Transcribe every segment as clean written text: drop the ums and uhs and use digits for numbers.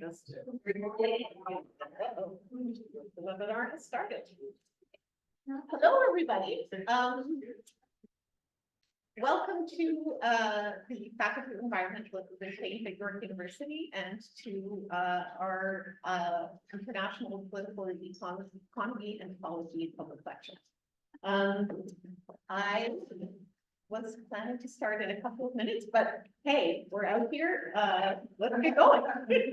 The webinar has started. Hello, everybody. Welcome to the Faculty of Environmental Education at York University and to our International Political Economy and Ecology public lecture. I was planning to start in a couple of minutes, but hey, we're out here. Let's get going. We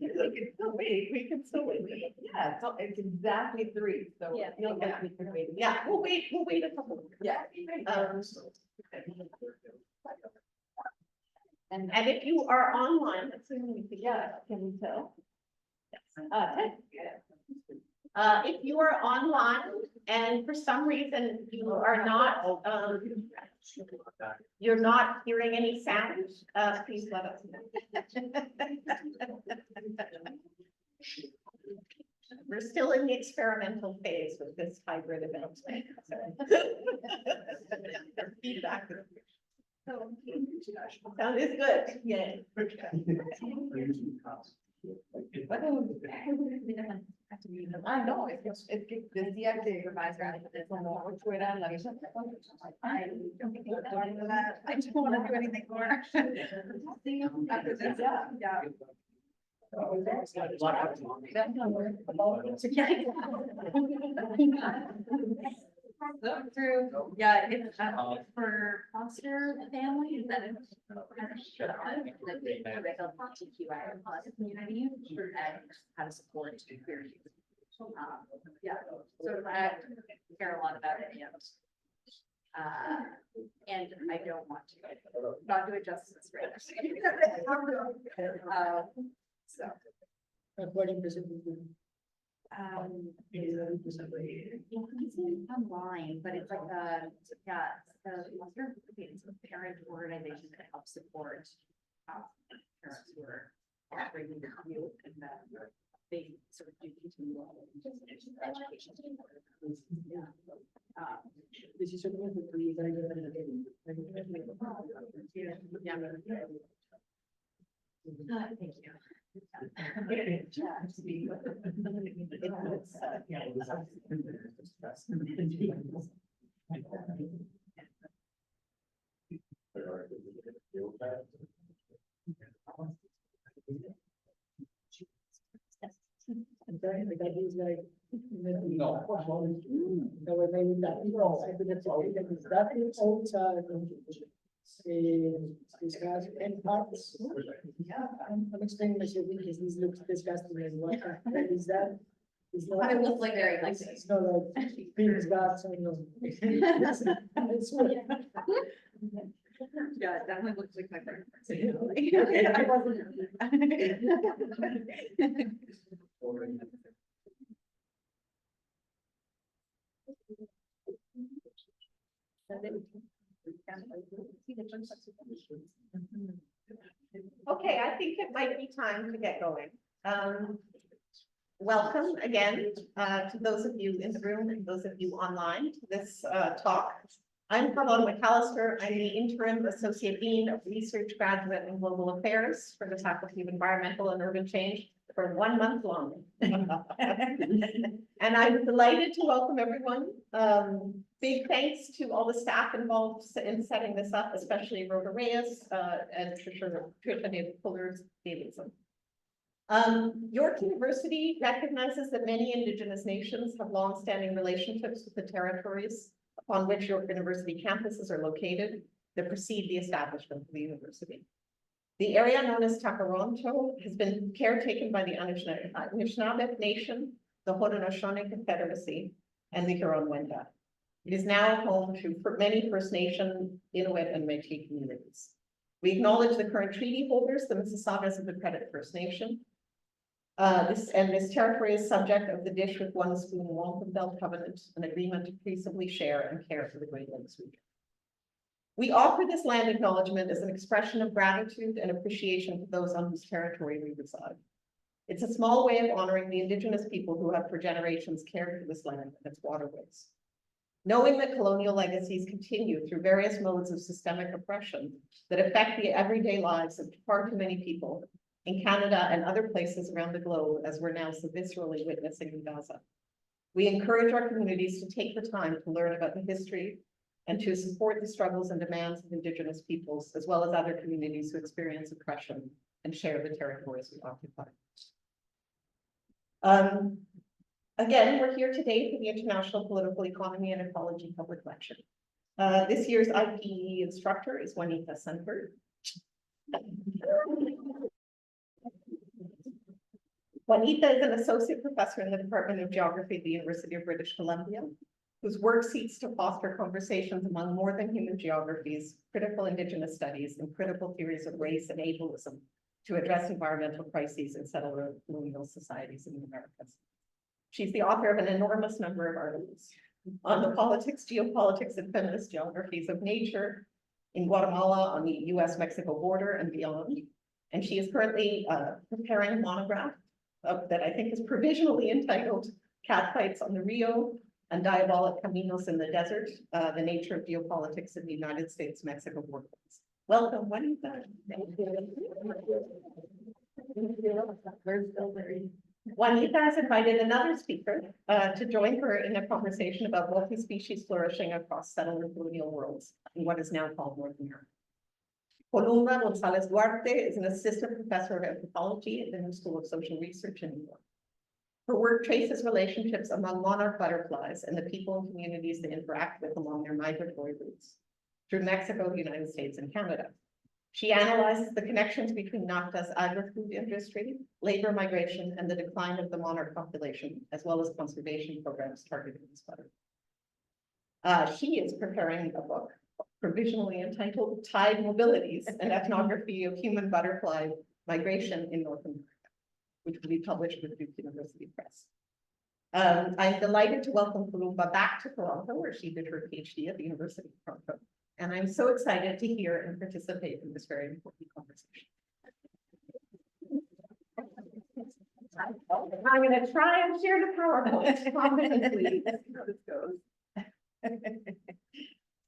can still wait. We can still wait. Yeah, it's exactly 3. So Yeah. you'll get me for waiting. Yeah, we'll wait. We'll wait a couple of minutes. Yeah. And if you are online, assuming we can we tell? If you are online and for some reason you are not, you're not hearing any sound, please let us know. We're still in the experimental phase with this hybrid event. Feedback. Sound is good. Yeah. I know, it's busy active advisor. I don't want to do anything more. Yeah. Yeah, it's for foster families that it's community and how to support queer youth. Yeah, so I care a lot about it, and I don't want to not do it justice, right? So. It's online, but it's like it's a parent organization that helps support parents who are offering youth and they sort of do continue education. This is something that we Thank you. discuss and parts. I'm explaining myself because this looks disgusting and what is that? It's not, It looks like very like it's not like beans got so no. It's what- yeah, it definitely looks like my favorite. Okay, I think it might be time to get going. Welcome again to those of you in the room and those of you online to this talk. I'm Columba. I'm the interim associate dean of research, graduate, and global affairs for the Faculty of Environmental and Urban Change for 1 month long. And I'm delighted to welcome everyone. Big thanks to all the staff involved in setting this up, especially Rhoda Reyes and Tricia Pullers-Davidson. York University recognizes that many Indigenous nations have long-standing relationships with the territories upon which York University campuses are located that precede the establishment of the university. The area known as Takaronto has been caretaken by the Anishinaabe Nation, the Haudenosaunee Confederacy, and the Huron-Wendat. It is now home to many First Nation, Inuit, and Métis communities. We acknowledge the current treaty holders, the Mississaugas of the Credit First Nation. This territory is subject of the Dish with One Spoon Wampum Belt Covenant, an agreement to peaceably share and care for the Great Lakes region. We offer this land acknowledgement as an expression of gratitude and appreciation to those on whose territory we reside. It's a small way of honoring the Indigenous people who have for generations cared for this land and its waterways. Knowing that colonial legacies continue through various modes of systemic oppression that affect the everyday lives of far too many people, in Canada and other places around the globe, as we're now so viscerally witnessing in Gaza. We encourage our communities to take the time to learn about the history and to support the struggles and demands of Indigenous peoples, as well as other communities who experience oppression and share the territories we occupy. Again, we're here today for the International Political Economy and Ecology Public Lecture. This year's IPE instructor is Juanita Sundberg. Juanita is an associate professor in the Department of Geography at the University of British Columbia, whose work seeks to foster conversations among more than human geographies, critical Indigenous studies, and critical theories of race and ableism to address environmental crises in settler-colonial societies in the Americas. She's the author of an enormous number of articles on the politics, geopolitics, and feminist geographies of nature in Guatemala, on the US-Mexico border and beyond. And she is currently preparing a monograph that I think is provisionally entitled Cat Fights on the Rio and Diabolic Caminos in the Desert, the nature of geopolitics in the United States-Mexico border. Welcome, Juanita. Juanita has invited another speaker to join her in a conversation about multi-species flourishing across settler-colonial worlds in what is now called North America. Columba Gonzalez-Duarte is an assistant professor of anthropology at the New School of Social Research in New York. Her work traces relationships among monarch butterflies and the people and communities they interact with along their migratory routes through Mexico, the United States, and Canada. She analyzes the connections between NAFTA's agri-food industry, labor migration, and the decline of the monarch population, as well as conservation programs targeting this butterfly. She is preparing a book provisionally entitled Tide Mobilities, an ethnography of human butterfly migration in North America, which will be published with Duke University Press. I'm delighted to welcome Columba back to Toronto, where she did her PhD at the University of Toronto. And I'm so excited to hear and participate in this very important conversation. I'm going to try and share the PowerPoint confidently. How this goes.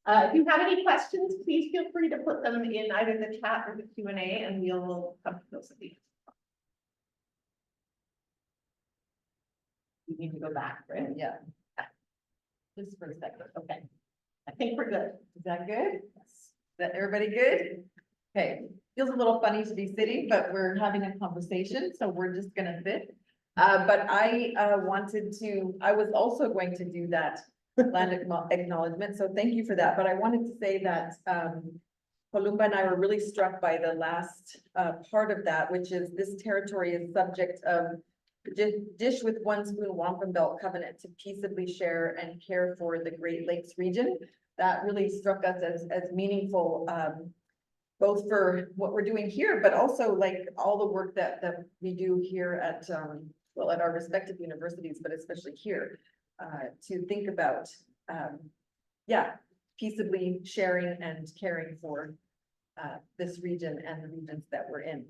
If you have any questions, please feel free to put them in either the chat or the Q&A, and we'll come to those at the end. We need to go back, right? Yeah. Just for a second. Okay. I think we're good. Is that good? Yes. Is that everybody good? Okay, feels a little funny to be sitting, but we're having a conversation, so we're just gonna sit. But I was also going to do that land acknowledgement, so thank you for that. But I wanted to say that Columba and I were really struck by the last part of that, which is this territory is subject of Dish with One Spoon Wampum Belt Covenant to peaceably share and care for the Great Lakes region. That really struck us as meaningful, both for what we're doing here, but also like all the work that we do here at our respective universities, but especially here, to think about, peaceably sharing and caring for this region and the regions that we're in.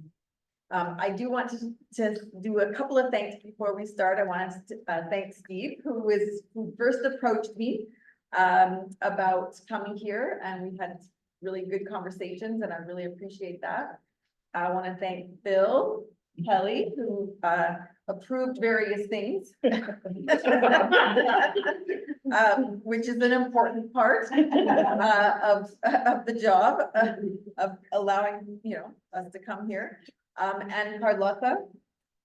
I do want to do a couple of thanks before we start. I want to thank Steve, who first approached me about coming here, and we had really good conversations, and I really appreciate that. I want to thank Bill Pelee, who approved various things, which is an important part of the job of allowing us to come here. And Carlotta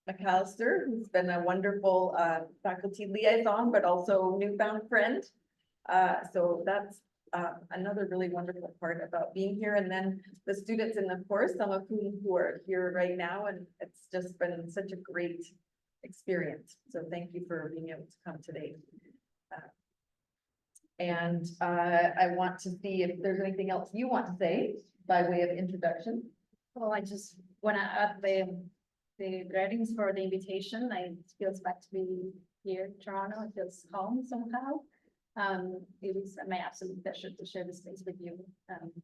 McAllister, who's been a wonderful faculty liaison, but also newfound friend. So that's another really wonderful part about being here. And then the students in the course, some of whom who are here right now, and it's just been such a great experience. So thank you for being able to come today. And I want to see if there's anything else you want to say by way of introduction. Well, I just want to add the greetings for the invitation. It feels back to be here in Toronto. It feels home somehow. It is my absolute pleasure to share this space with you.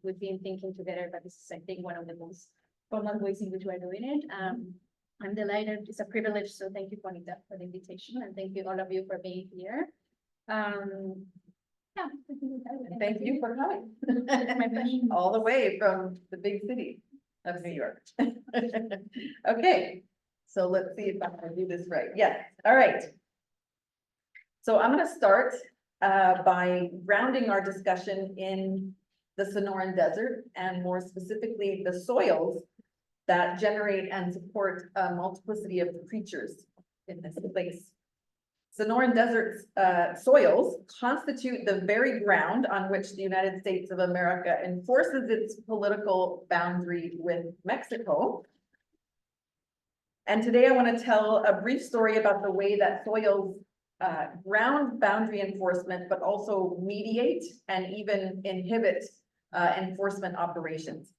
We've been thinking together, but this is, I think, one of the most formal ways in which we're doing it. I'm delighted. It's a privilege. So thank you, Juanita, for the invitation, and thank you all of you for being here. Thank you for coming. My pleasure. All the way from the big city. of New York. Okay, so let's see if I can do this right. Yes, all right. So I'm gonna start by grounding our discussion in the Sonoran Desert, and more specifically, the soils that generate and support a multiplicity of creatures in this place. Sonoran Desert's soils constitute the very ground on which the United States of America enforces its political boundary with Mexico. And today I want to tell a brief story about the way that soils ground boundary enforcement, but also mediate and even inhibit enforcement operations.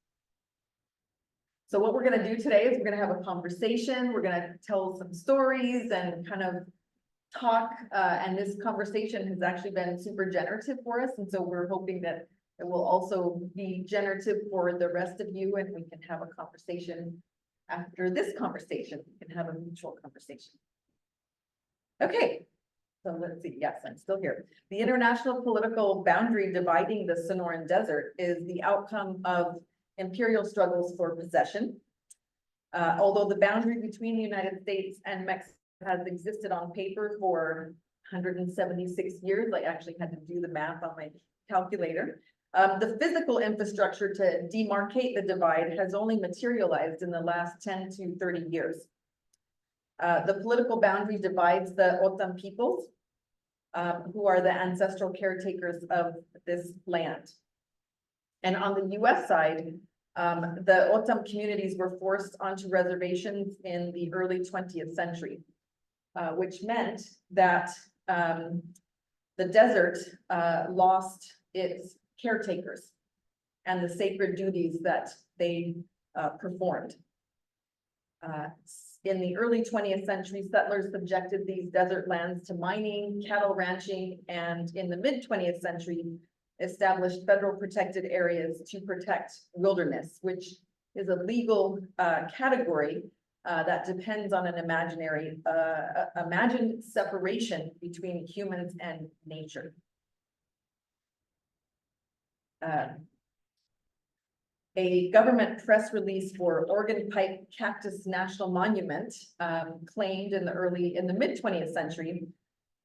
So what we're going to do today is we're going to have a conversation. We're going to tell some stories and kind of talk. And this conversation has actually been super generative for us. And so we're hoping that it will also be generative for the rest of you, and we can have a conversation after this conversation. We can have a mutual conversation. Okay. So let's see, yes, I'm still here. The international political boundary dividing the Sonoran Desert is the outcome of imperial struggles for possession. Although the boundary between the United States and Mexico has existed on paper for 176 years, I actually had to do the math on my calculator. The physical infrastructure to demarcate the divide has only materialized in the last 10 to 30 years. The political boundary divides the O'odham peoples, who are the ancestral caretakers of this land. And on the US side, the O'odham communities were forced onto reservations in the early 20th century, which meant that the desert lost its caretakers and the sacred duties that they performed. In the early 20th century, settlers subjected these desert lands to mining, cattle ranching, and in the mid 20th century, established federal protected areas to protect wilderness, which is a legal category that depends on an imagined separation between humans and nature. A government press release for Organ Pipe Cactus National Monument claimed in the mid 20th century,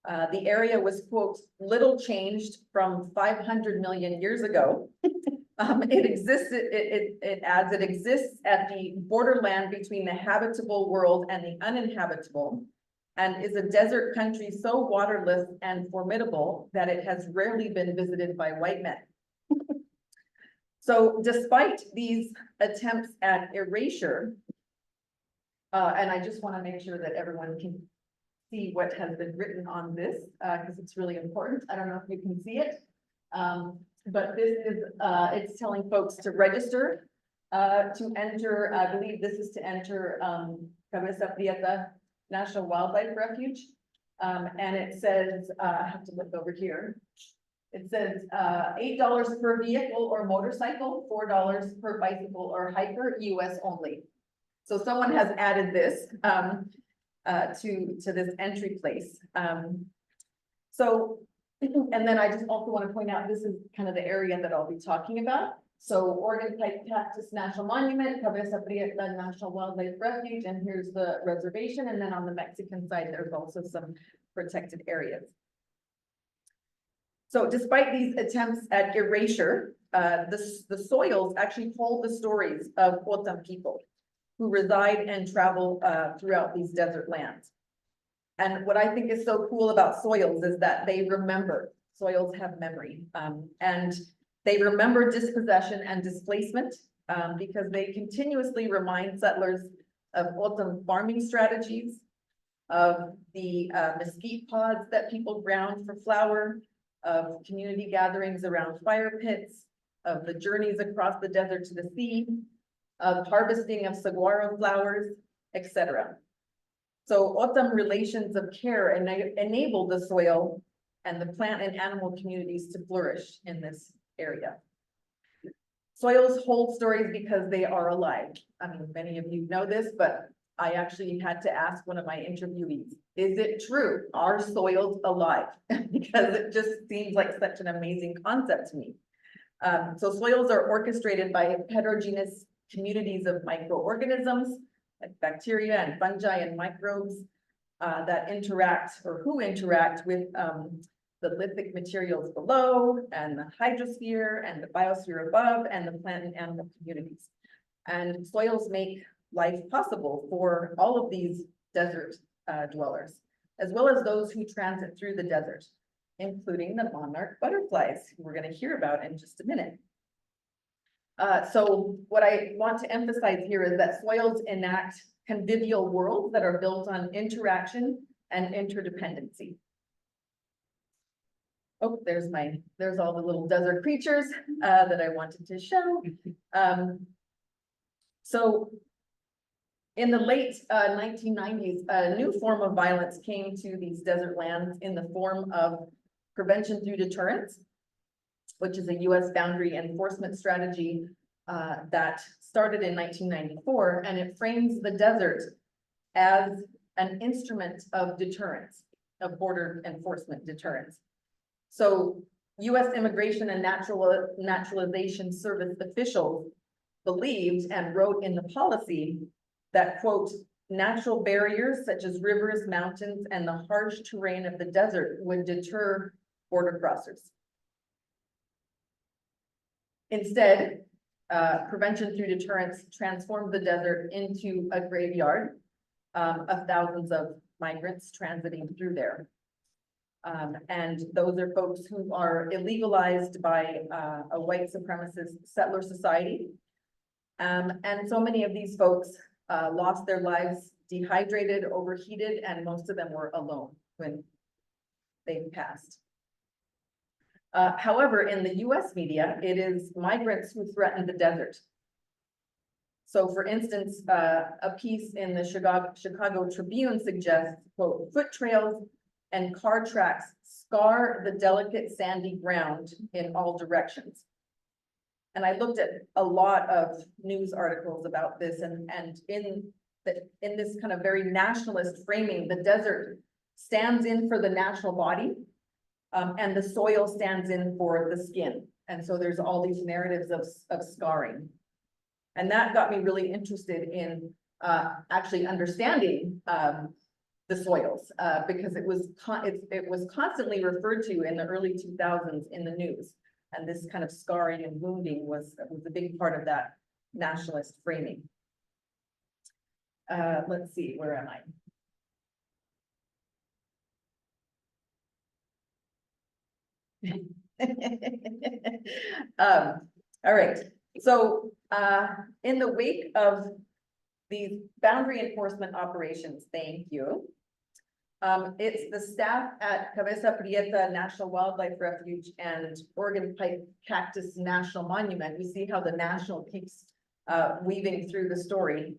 the area was, quote, little changed from 500 million years ago. It adds, it exists at the borderland between the habitable world and the uninhabitable, and is a desert country so waterless and formidable that it has rarely been visited by white men. So despite these attempts at erasure, and I just want to make sure that everyone can see what has been written on this, because it's really important. I don't know if you can see it, but this is, it's telling folks to register, to enter, I believe this is to enter Cabeza, Prieta National Wildlife Refuge. And it says, I have to look over here. It says $8 per vehicle or motorcycle, $4 per bicycle or hiker, US only. So someone has added this to this entry place. And then I just also want to point out, this is kind of the area that I'll be talking about. So Organ Pipe Cactus National Monument, Cabeza Prieta National Wildlife Refuge, and here's the reservation. And then on the Mexican side, there's also some protected areas. So despite these attempts at erasure, the soils actually hold the stories of O'odham people who reside and travel throughout these desert lands. And what I think is so cool about soils is that they remember. Soils have memory, and they remember dispossession and displacement because they continuously remind settlers of O'odham farming strategies, of the mesquite pods that people ground for flour, of community gatherings around fire pits, of the journeys across the desert to the sea, of harvesting of saguaro flowers, etc. So O'odham relations of care enable the soil and the plant and animal communities to flourish in this area. Soils hold stories because they are alive. I mean, many of you know this, but I actually had to ask one of my interviewees, is it true? Are soils alive? Because it just seems like such an amazing concept to me. So soils are orchestrated by heterogeneous communities of microorganisms like bacteria and fungi and microbes that interact or who interact with the lithic materials below and the hydrosphere and the biosphere above and the plant and animal communities. And soils make life possible for all of these desert dwellers, as well as those who transit through the desert, including the monarch butterflies, who we're going to hear about in just a minute. So what I want to emphasize here is that soils enact convivial worlds that are built on interaction and interdependency. Oh, there's all the little desert creatures that I wanted to show. So in the late 1990s, a new form of violence came to these desert lands in the form of prevention through deterrence, which is a US boundary enforcement strategy that started in 1994, and it frames the desert as an instrument of deterrence, of border enforcement deterrence. So US Immigration and Naturalization Service officials believed and wrote in the policy that, quote, natural barriers such as rivers, mountains, and the harsh terrain of the desert would deter border crossers. Instead, prevention through deterrence transformed the desert into a graveyard of thousands of migrants transiting through there. And those are folks who are illegalized by a white supremacist settler society. And so many of these folks lost their lives dehydrated, overheated, and most of them were alone when they passed. However, in the US media, it is migrants who threaten the desert. So for instance, a piece in the Chicago Tribune suggests, quote, foot trails and car tracks scar the delicate sandy ground in all directions. And I looked at a lot of news articles about this, and in this kind of very nationalist framing, the desert stands in for the national body, and the soil stands in for the skin. And so there's all these narratives of scarring. And that got me really interested in actually understanding the soils, because it was constantly referred to in the early 2000s in the news. And this kind of scarring and wounding was a big part of that nationalist framing. Let's see, where am I? All right, so in the wake of these boundary enforcement operations, thank you. It's the staff at Cabeza, Prieta National Wildlife Refuge and Oregon Pipe Cactus National Monument. We see how the national keeps weaving through the story.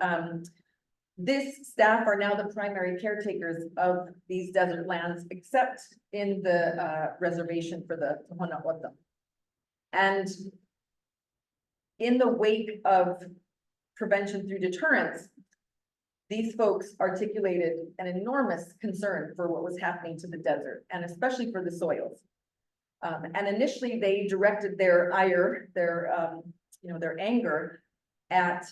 This staff are now the primary caretakers of these desert lands, except in the reservation for the Juanita. And in the wake of prevention through deterrence, these folks articulated an enormous concern for what was happening to the desert, and especially for the soils. And initially, they directed their ire, their anger at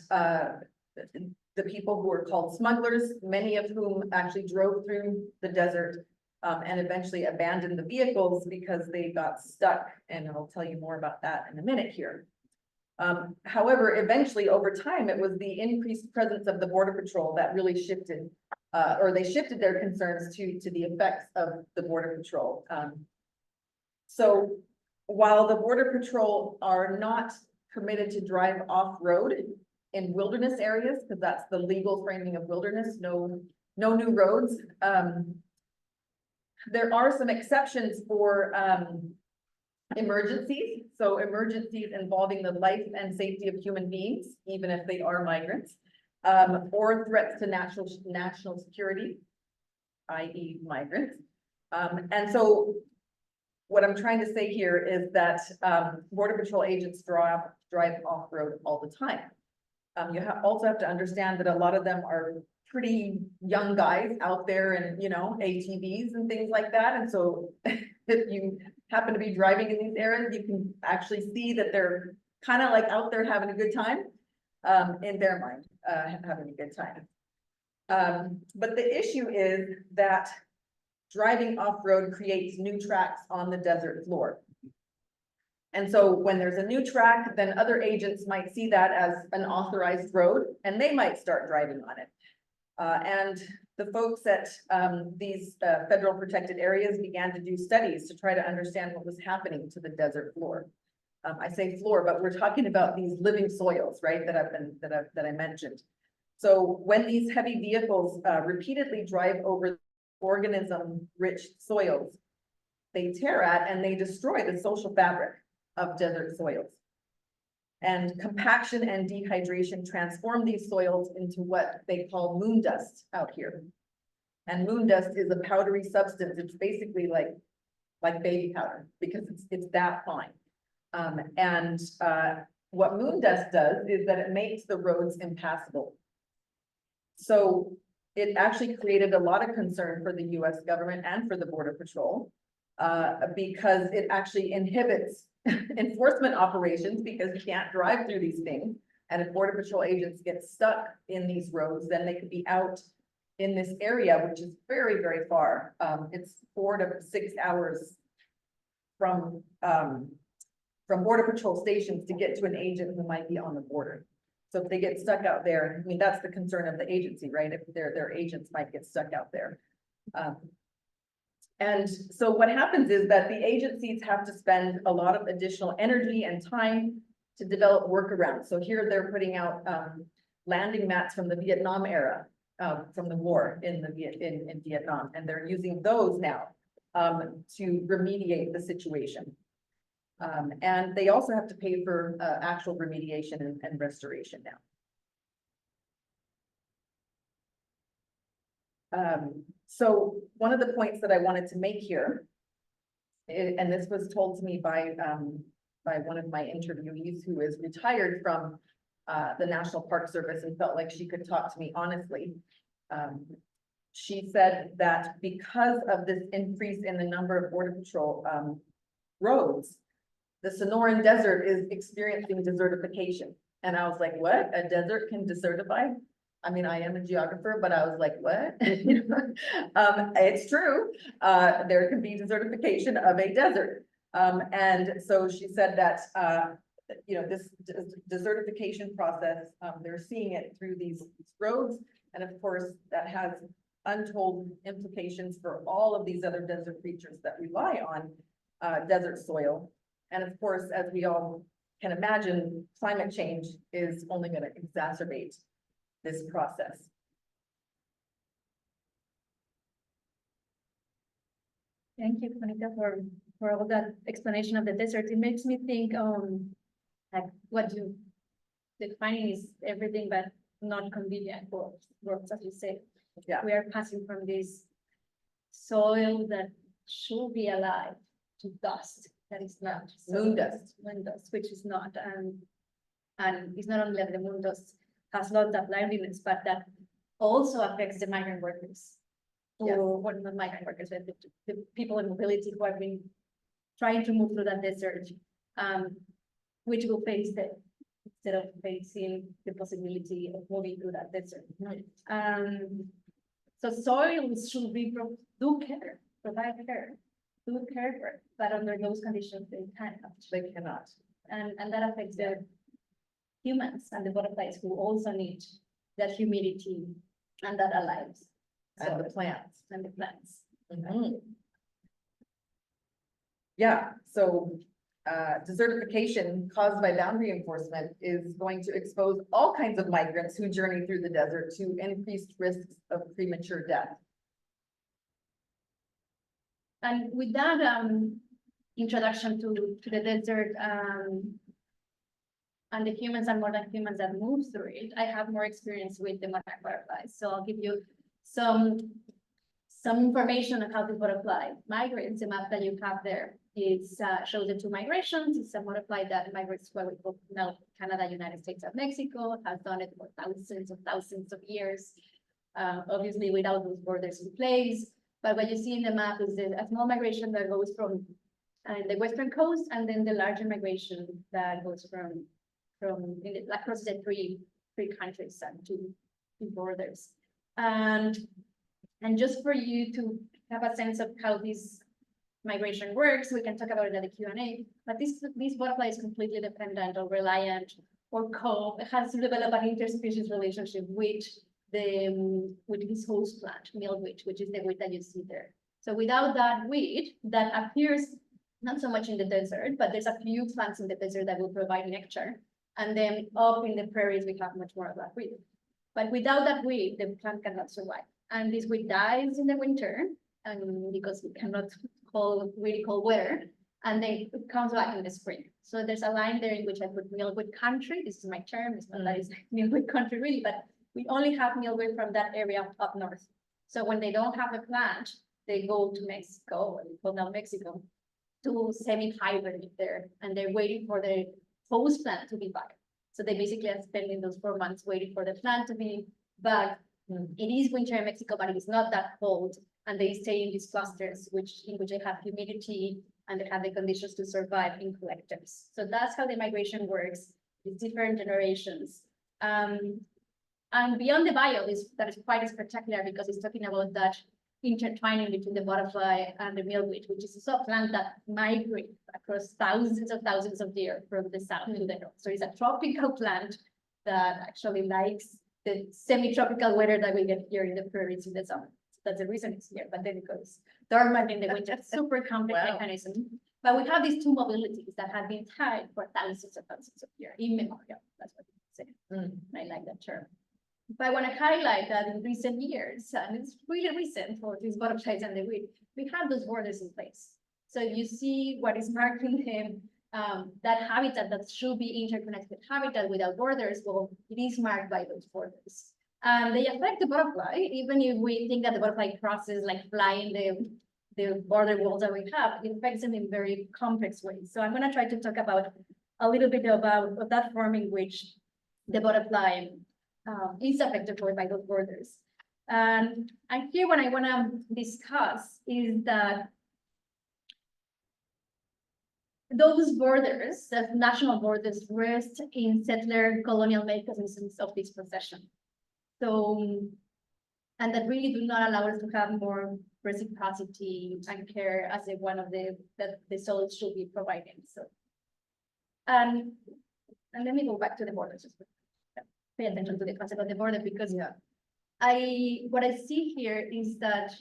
the people who were called smugglers, many of whom actually drove through the desert and eventually abandoned the vehicles because they got stuck. And I'll tell you more about that in a minute here. However, eventually over time, it was the increased presence of the Border Patrol that really shifted, or they shifted their concerns to the effects of the Border Patrol. So while the Border Patrol are not permitted to drive off-road in wilderness areas, because that's the legal framing of wilderness, no new roads. There are some exceptions for emergencies. So emergencies involving the life and safety of human beings, even if they are migrants, or threats to national security, i.e. migrants. And so what I'm trying to say here is that Border Patrol agents drive off-road all the time. You also have to understand that a lot of them are pretty young guys out there and, ATVs and things like that. And so if you happen to be driving in these areas, you can actually see that they're kind of like out there having a good time. in their mind, having a good time. But the issue is that driving off-road creates new tracks on the desert floor. And so when there's a new track, then other agents might see that as an authorized road and they might start driving on it. And the folks at these federal protected areas began to do studies to try to understand what was happening to the desert floor. I say floor, but we're talking about these living soils, right, that I mentioned. So when these heavy vehicles repeatedly drive over organism-rich soils, they tear at and they destroy the social fabric of desert soils. And compaction and dehydration transform these soils into what they call moon dust out here. And moon dust is a powdery substance. It's basically like baby powder because it's that fine. What moon dust does is that it makes the roads impassable. So it actually created a lot of concern for the US government and for the Border Patrol because it actually inhibits enforcement operations because you can't drive through these things. And if Border Patrol agents get stuck in these roads, then they could be out in this area, which is very, very far. It's 4 to 6 hours from Border Patrol stations to get to an agent who might be on the border. So if they get stuck out there, I mean, that's the concern of the agency, right? If their agents might get stuck out there. And so what happens is that the agencies have to spend a lot of additional energy and time to develop workarounds. So here they're putting out landing mats from the Vietnam era, from the war in Vietnam, and they're using those now to remediate the situation. And they also have to pay for actual remediation and restoration now. So one of the points that I wanted to make here, and this was told to me by one of my interviewees who is retired from the National Park Service and felt like she could talk to me honestly. She said that because of this increase in the number of Border Patrol roads, the Sonoran Desert is experiencing desertification. And I was like, what? A desert can desertify? I mean, I am a geographer, but I was like, what? It's true. There can be desertification of a desert. And so she said that, this desertification process, they're seeing it through these roads. And of course, that has untold implications for all of these other desert creatures that rely on desert soil. And of course, as we all can imagine, climate change is only going to exacerbate this process. Thank you, Juanita, for all that explanation of the desert. It makes me think, like what you defining is everything but not convenient words, as you say. Yeah. We are passing from this soil that should be alive to dust that is not. Moon dust. Moon dust, which is not, and it's not only that the moon dust has lots of liveliness, but that also affects the migrant workers. Yes. Or what not migrant workers, but the people in mobility who have been trying to move through that desert, which will face it instead of facing the possibility of moving through that desert. So soils should be provide care, do care for it, but under those conditions they cannot. They cannot. And that affects the humans and the butterflies who also need that humidity and that alive. And the plants. And the plants. Mhm. Yeah, so desertification caused by boundary enforcement is going to expose all kinds of migrants who journey through the desert to increased risks of premature death. And with that introduction to the desert and the humans and more than humans that move through it, I have more experience with the monarch butterflies. So I'll give you some information on how the butterfly migrates. The map that you have there is shows the two migrations. It's a butterfly that migrates where we call now Canada, United States, and Mexico, has done it for thousands of years, obviously without those borders in place. But what you see in the map is a small migration that goes from the western coast, and then the larger migration that goes from across the three countries and two borders. And just for you to have a sense of how this migration works, we can talk about it at the Q&A, but this butterfly is completely dependent or reliant or has to develop an interspecies relationship with his host plant, milkweed, which is the weed that you see there. So without that weed that appears not so much in the desert, but there's a few plants in the desert that will provide nectar. And then up in the prairies, we have much more of that weed. But without that weed, the plant cannot survive. And this weed dies in the winter, and because we cannot hold really cold weather, and then it comes back in the spring. So there's a line there in which I put milkweed country. This is my term, it's not that it's milkweed country really, but we only have milkweed from that area up north. So when they don't have a plant, they go to Mexico, or we call now Mexico, to semi-hibernate there, and they're waiting for the host plant to be back. So they basically are spending those 4 months waiting for the plant to be back. It is winter in Mexico, but it is not that cold, and they stay in these clusters, in which they have humidity and they have the conditions to survive in collectors. So that's how the migration works with different generations. And beyond the bio, that is quite spectacular because it's talking about that intertwining between the butterfly and the milkweed, which is a plant that migrates across thousands of years from the south to the north. So it's a tropical plant that actually likes the semi-tropical weather that we get here in the prairies in the summer. So that's the reason it's here, but then it goes dormant in the winter. Super complex mechanism. But we have these two mobilities that have been tied for thousands of years, immemorial. That's what we say. I like that term. But I want to highlight that in recent years, and it's really recent for these butterflies and the weed, we have those borders in place. So you see what is marking them, that habitat that should be interconnected habitat without borders, well, it is marked by those borders. And they affect the butterfly, even if we think that the butterfly crosses like flying the border walls that we have, it affects them in very complex ways. So I'm going to try to talk about a little bit about that form in which the butterfly is affected by those borders. And here what I want to discuss is that those borders, the national borders, rest in settler-colonial mechanisms of dispossession. So, and that really do not allow us to have more reciprocity and care as one of that the soil should be providing. So, and let me go back to the borders. Pay attention to the concept of the border because what I see here is that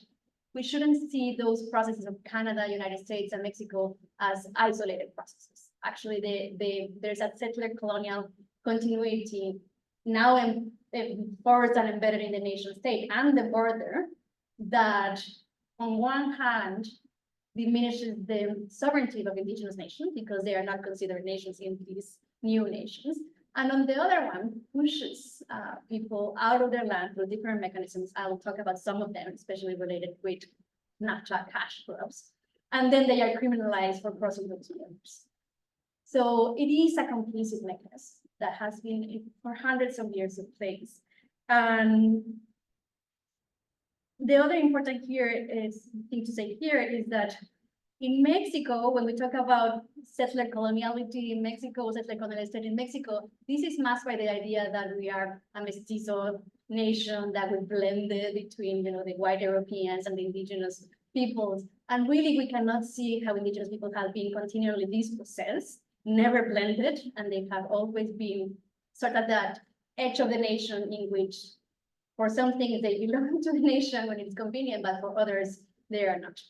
we shouldn't see those processes of Canada, United States, and Mexico as isolated processes. Actually, there's a settler colonial continuity now enforced and embedded in the nation state and the border that on one hand diminishes the sovereignty of indigenous nations because they are not considered nations in these new nations. And on the other one, pushes people out of their land through different mechanisms. I will talk about some of them, especially related with NAFTA cash crops. And then they are criminalized for crossing those borders. So it is a complicit mechanism that has been for hundreds of years in place. And the other important thing to say here is that in Mexico, when we talk about settler coloniality in Mexico, settler colonial state in Mexico, this is masked by the idea that we are a mestizo nation that we blended between, the white Europeans and the indigenous peoples. And really, we cannot see how indigenous people have been continually dispossessed, never blended, and they have always been sort of that edge of the nation in which, for some things, they belong to the nation when it's convenient, but for others, they are not.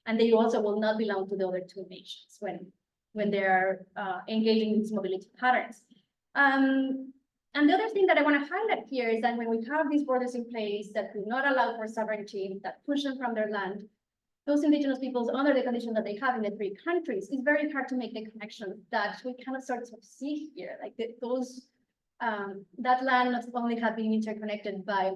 And they also will not belong to the other two nations when they are engaging in these mobility patterns. And the other thing that I want to highlight here is that when we have these borders in place that do not allow for sovereignty, that push them from their land, those indigenous peoples, under the conditions that they have in the three countries, it's very hard to make the connection that we cannot sort of see here. Like that land not only have been interconnected by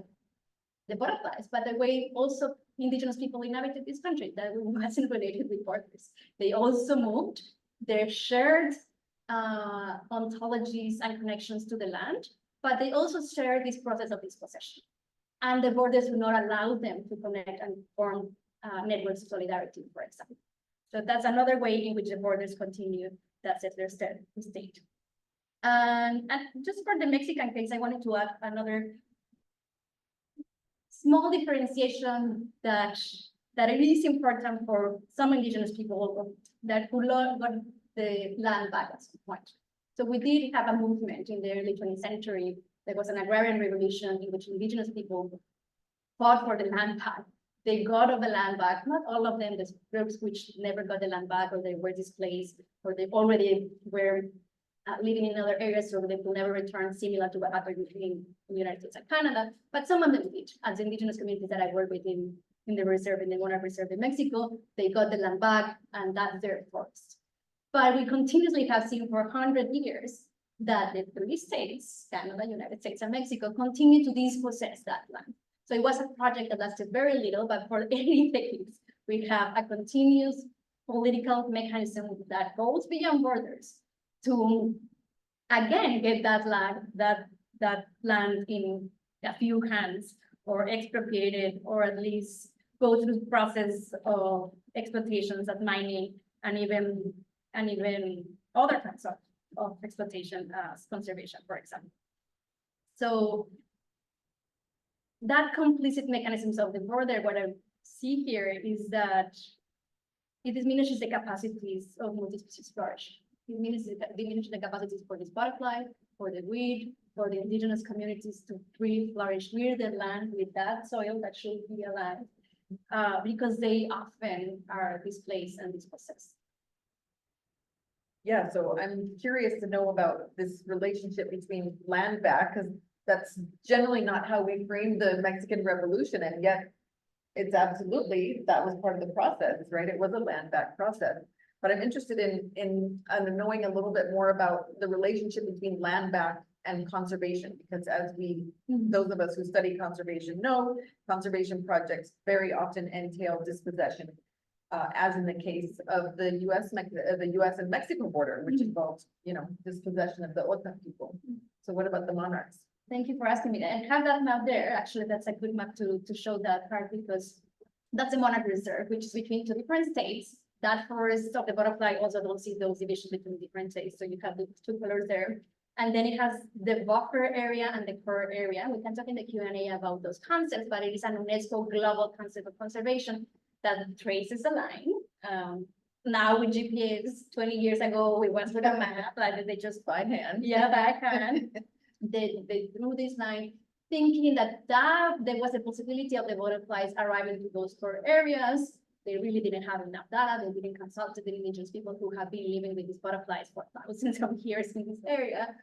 the butterflies, but the way also indigenous people inhabited this country that wasn't related with borders. They also moved their shared ontologies and connections to the land, but they also share this process of dispossession. And the borders do not allow them to connect and form networks of solidarity, for example. So that's another way in which the borders continue that settler state. And just for the Mexican case, I wanted to add another small differentiation that it is important for some indigenous people that who got the land back at some point. So we did have a movement in the early 20th century. There was an agrarian revolution in which indigenous people fought for the land back. They got the land back, not all of them, there's groups which never got the land back, or they were displaced, or they already were living in other areas, so they could never return, similar to what happened in the United States and Canada. But some of them did, as indigenous communities that I work with in the reserve, in the Monarch Reserve in Mexico, they got the land back, and that's their forest. But we continuously have seen for 100 years that the three states, Canada, United States, and Mexico, continue to dispossess that land. So it was a project that lasted very little, but for 80 decades, we have a continuous political mechanism that goes beyond borders to, again, get that land in a few hands, or expropriated, or at least go through the process of exploitations of mining, and even other kinds of exploitation as conservation, for example. So that complicit mechanisms of the border, what I see here is that it diminishes the capacities of multispecies flourishing. It diminishes the capacities for this butterfly, for the weed, for the indigenous communities to really flourish near the land with that soil that should be alive, because they often are displaced and dispossessed. Yeah, so I'm curious to know about this relationship between land back, because that's generally not how we framed the Mexican Revolution, and yet it's absolutely, that was part of the process, right? It was a land back process. But I'm interested in knowing a little bit more about the relationship between land back and conservation, because as those of us who study conservation know, conservation projects very often entail dispossession, as in the case of the US and Mexico border, which involved, dispossession of the Otah people. So what about the monarchs? Thank you for asking me that. And have that map there. Actually, that's a good map to show that part, because that's a Monarch Reserve, which is between two different states. That forest of the butterfly also don't see those divisions between different states. So you have the two colors there. And then it has the buffer area and the core area. We can talk in the Q&A about those concepts, but it is an UNESCO global concept of conservation that traces a line. Now with GPS, 20 years ago, we went with a map, like they just by hand. Yeah, by hand. They drew this line, thinking that there was a possibility of the butterflies arriving to those core areas. They really didn't have enough data. They didn't consult the indigenous people who have been living with these butterflies for thousands of years in this area.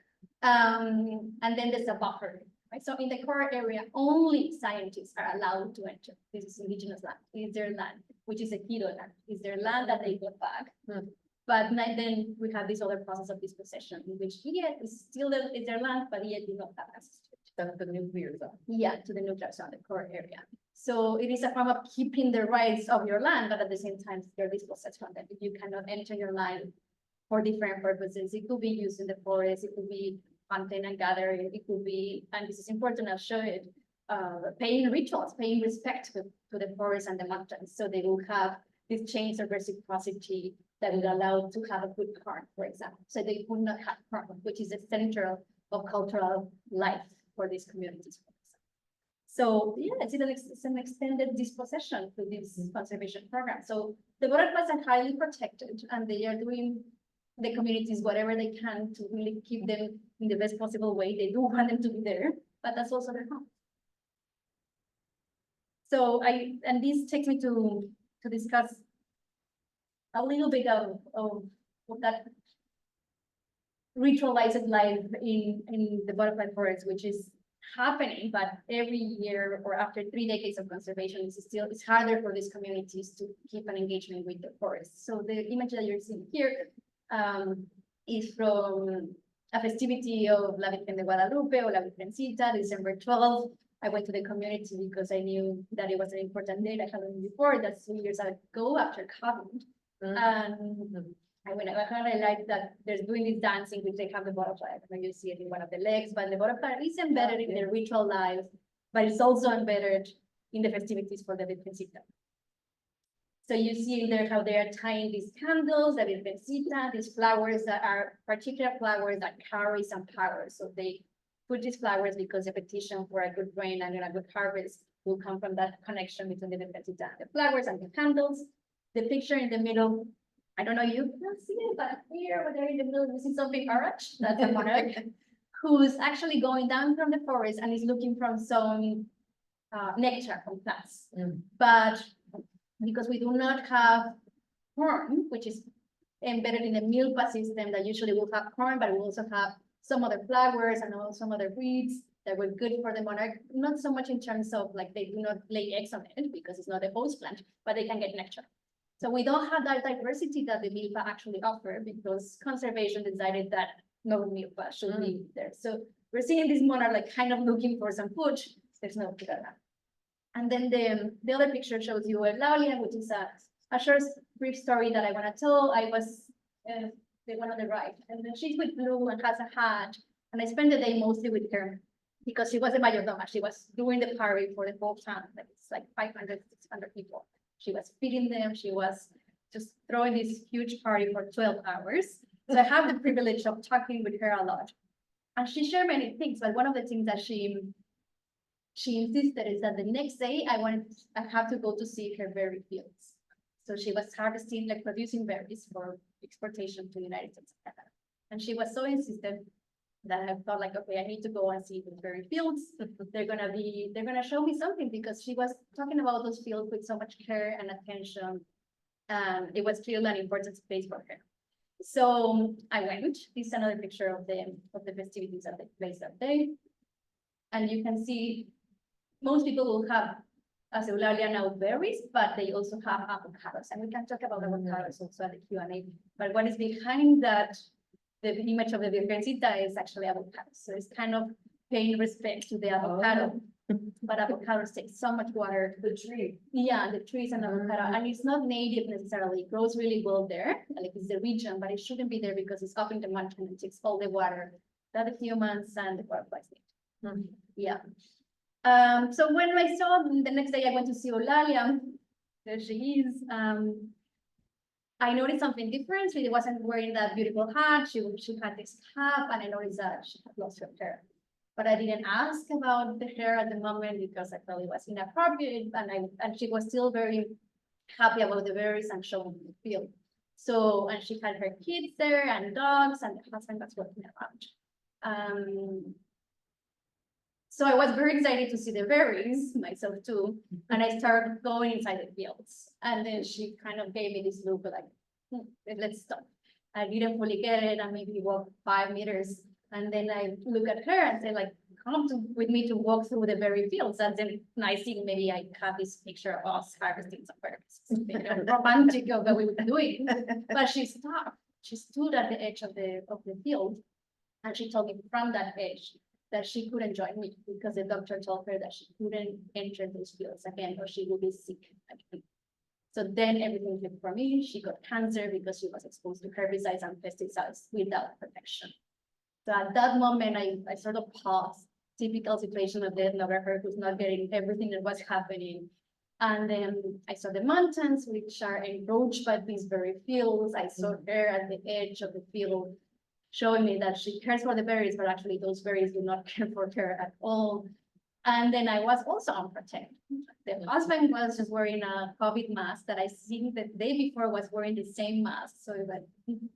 And then there's a buffer, right? So in the core area, only scientists are allowed to enter. This is indigenous land. It's their land, which is a Quito land. It's their land that they got back. But then we have this other process of dispossession, in which it's still it's their land, but yet you don't have access to it. That's the nuclear zone. Yeah, to the nuclear zone, the core area. So it is a form of keeping the rights of your land, but at the same time, you're dispossessed from them. You cannot enter your land for different purposes. It could be used in the forest, it could be hunting and gathering, it could be, and this is important, I'll show it, paying rituals, paying respect to the forest and the mountains. So they will have these chains of reciprocity that would allow to have a good corn, for example. So they would not have corn, which is the center of cultural life for these communities. So yeah, it's an extended dispossession to this conservation program. So the butterflies are highly protected, and they are doing the communities whatever they can to really keep them in the best possible way. They do want them to be there, but that's also their home. So and this takes me to discuss a little bit of that ritualized life in the butterfly forest, which is happening, but every year or after 3 decades of conservation, it's harder for these communities to keep an engagement with the forest. So the image that you're seeing here is from a festivity of La Virgen de Guadalupe or La Virgencita, December 12th. I went to the community because I knew that it was an important date. I hadn't before. That's 2 years ago after COVID. And I like that they're doing this dancing, which they have the butterfly. I don't know if you see it in one of the legs, but the butterfly is embedded in their ritual life, but it's also embedded in the festivities for the Virgencita. So you see there how they are tying these candles, that is Cabeza, these flowers that are particular flowers that carry some power. So they put these flowers because the petition for a good rain and a good harvest will come from that connection between the Cabeza and the flowers and the candles. The picture in the middle, I don't know, you can see it, but here over there in the middle, you see something orange, that's a monarch, who's actually going down from the forest and is looking from some nectar from plants. But because we do not have corn, which is embedded in the milpa system that usually will have corn, but we also have some other flowers and also some other weeds that were good for the monarch, not so much in terms of like they do not lay eggs on it because it's not a host plant, but they can get nectar. So we don't have that diversity that the milpa actually offer because conservation decided that no milpa should be there. So we're seeing this monarch like kind of looking for some food. There's no food around. And then the other picture shows you Eulalia, which is a short brief story that I want to tell. I was the one on the right, and then she's with blue and has a hat. And I spent the day mostly with her because she was a mayordoma. She was doing the party for the whole town. Like it's like 500, 600 people. She was feeding them. She was just throwing this huge party for 12 hours. So I have the privilege of talking with her a lot. And she shared many things, but one of the things that she insisted is that the next day I have to go to see her berry fields. So she was harvesting, like producing berries for exportation to the United States and Canada. And she was so insistent that I felt like, okay, I need to go and see the berry fields. They're gonna show me something because she was talking about those fields with so much care and attention. And it was clearly an important space for her. So I went. This is another picture of the festivities that took place that day. And you can see most people will have, as Eulalia now, berries, but they also have avocados. And we can talk about avocados also at the Q&A. But what is behind that, the image of the Virgencita is actually avocados. So it's kind of paying respect to the avocado. But avocados take so much water. The tree. Yeah, the trees and avocado. And it's not native necessarily. It grows really well there. Like it's the region, but it shouldn't be there because it's up in the mountain and takes all the water that the humans and the butterflies need. Yeah. So when I saw the next day, I went to see Eulalia. There she is. I noticed something different. She wasn't wearing that beautiful hat. She had this cap, and I noticed that she had lost her hair. But I didn't ask about the hair at the moment because I thought it was inappropriate, and she was still very happy about the berries and showing the field. So, and she had her kids there and dogs, and the husband was working around. So I was very excited to see the berries myself too. And I started going inside the fields. And then she kind of gave me this look like, let's stop. I didn't fully get it. And maybe walk 5 meters. And then I look at her and say like, come with me to walk through the berry fields. And then I see maybe I have this picture of us harvesting some berries. Something romantic of what we were doing. But she stopped. She stood at the edge of the field. And she told me from that edge that she couldn't join me because the doctor told her that she couldn't enter those fields again or she would be sick again. So then everything flipped for me. She got cancer because she was exposed to herbicides and pesticides without protection. So at that moment, I sort of paused. Typical situation of the ethnographer who's not getting everything that was happening. And then I saw the mountains, which are encroached by these berry fields. I saw her at the edge of the field, showing me that she cares for the berries, but actually those berries do not care for her at all. And then I was also unprotected. The husband was just wearing a COVID mask that I seen the day before was wearing the same mask. So that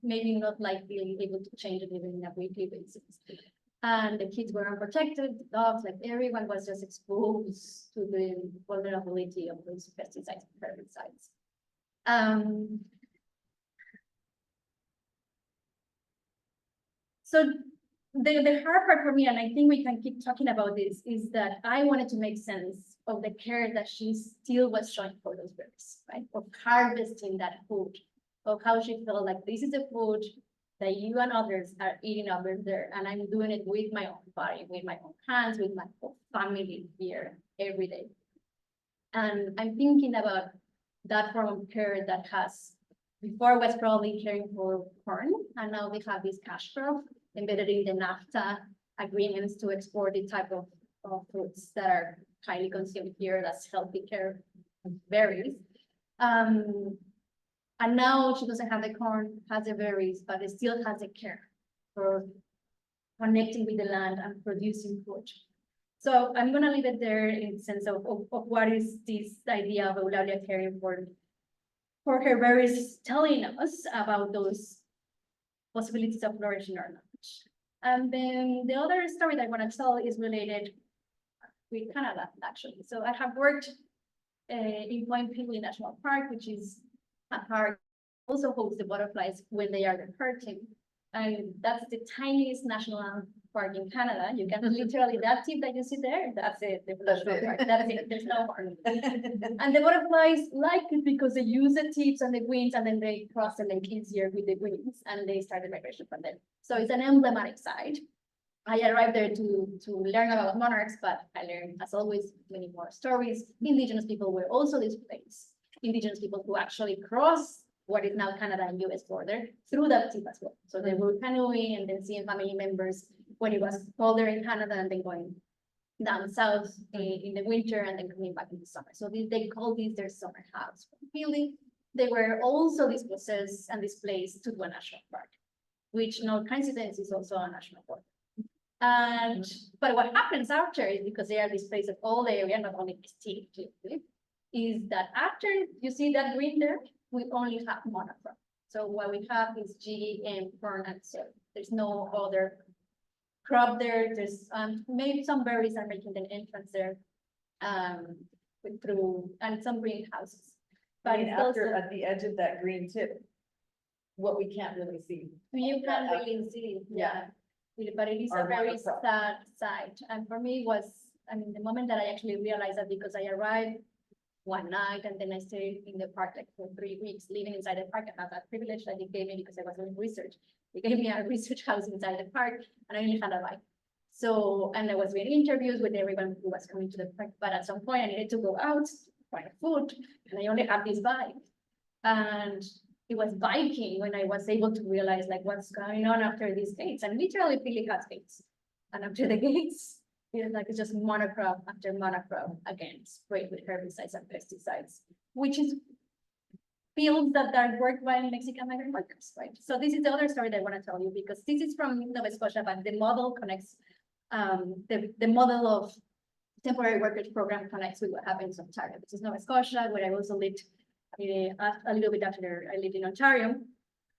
maybe not likely able to change it even in a weekly basis. And the kids were unprotected, the dogs, like everyone was just exposed to the vulnerability of those pesticides and herbicides. So the hard part for me, and I think we can keep talking about this, is that I wanted to make sense of the care that she still was showing for those berries, right? Of harvesting that food, of how she felt like this is the food that you and others are eating over there, and I'm doing it with my own body, with my own hands, with my whole family here every day. And I'm thinking about that form of care that has, before was probably caring for corn, and now we have this cash crop embedded in the NAFTA agreements to export the type of fruits that are highly consumed here. That's healthy care berries. And now she doesn't have the corn, has the berries, but it still has a care for connecting with the land and producing food. So I'm gonna leave it there in the sense of what is this idea of Eulalia caring for her berries, telling us about those possibilities of flourishing or not. And then the other story that I want to tell is related with Canada, actually. So I have worked in Point Pelee National Park, which is a park also hosts the butterflies when they are departing. And that's the tiniest national park in Canada. You can literally, that tip that you see there, that's it, the national park. That's it, there's no more. And the butterflies like it because they use the tips and the wings, and then they cross the lake easier with the wings, and they start the migration from there. So it's an emblematic site. I arrived there to learn about monarchs, but I learned, as always, many more stories. Indigenous people were also displaced. Indigenous people who actually crossed what is now Canada and US border through that tip as well. So they were canoeing and then seeing family members when it was colder in Canada, and then going down south in the winter and then coming back in the summer. So they call this their summer house. Really, they were also dispossessed and displaced to a national park, which no coincidence is also a national park. And but what happens after is, because they are displaced of all the area, not only this tip, is that after you see that green there, we only have monocrop. So what we have is GM, corn, and soy. There's no other crop there. There's maybe some berries are making an entrance there, through, and some greenhouses. But it's after also, at the edge of that green tip, what we can't really see. you can really see, yeah. But it is a Or very monocrop. sad sight. And for me was, I mean, the moment that I actually realized that, because I arrived one night and then I stayed in the park like for 3 weeks, living inside the park. I had that privilege that they gave me because I was doing research. They gave me a research house inside the park, and I only had a bike. So, and I was doing interviews with everyone who was coming to the park, but at some point I needed to go out, find food, and I only had this bike. And it was biking when I was able to realize like what's going on after these gates. And literally Pelee has gates. And after the gates, it's just monocrop after monocrop, again, sprayed with herbicides and pesticides, which is fields that are worked by Mexican migrant workers, right? So this is the other story that I want to tell you, because this is from Nova Scotia, but the model connects, the model of temporary workers program connects with what happens in Ontario. This is Nova Scotia, where I also lived a little bit after I lived in Ontario.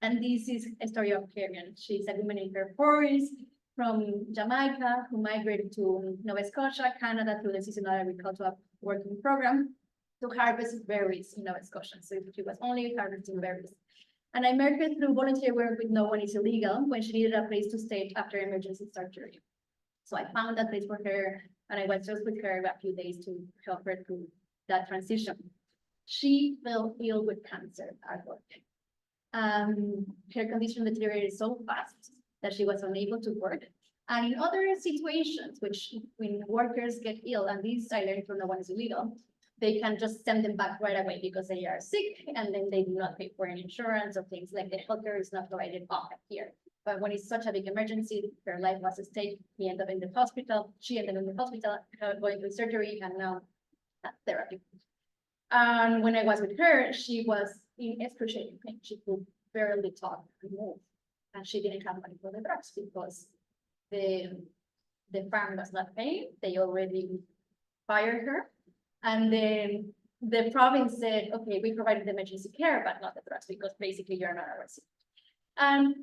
And this is a story of Karen. She's a woman in her 40s from Jamaica who migrated to Nova Scotia, Canada, through the seasonal agricultural working program to harvest berries in Nova Scotia. So she was only harvesting berries. And I met her through volunteer work with No One Is Illegal when she needed a place to stay after emergency surgery. So I found that place for her, and I was just with her a few days to help her through that transition. She fell ill with cancer at work. Her condition deteriorated so fast that she was unable to work. And in other situations, which when workers get ill, and these I learned from No One Is Illegal, they can just send them back right away because they are sick, and then they do not pay for any insurance or things like the healthcare is not provided often here. But when it's such a big emergency, her life was at stake. He ended up in the hospital. She ended up in the hospital, going through surgery and now therapy. And when I was with her, she was in excruciating pain. She could barely talk and move. And she didn't have money for the drugs because the farm was not paying. They already fired her. And then the province said, okay, we provided the emergency care, but not the drugs, because basically you're not a resident. And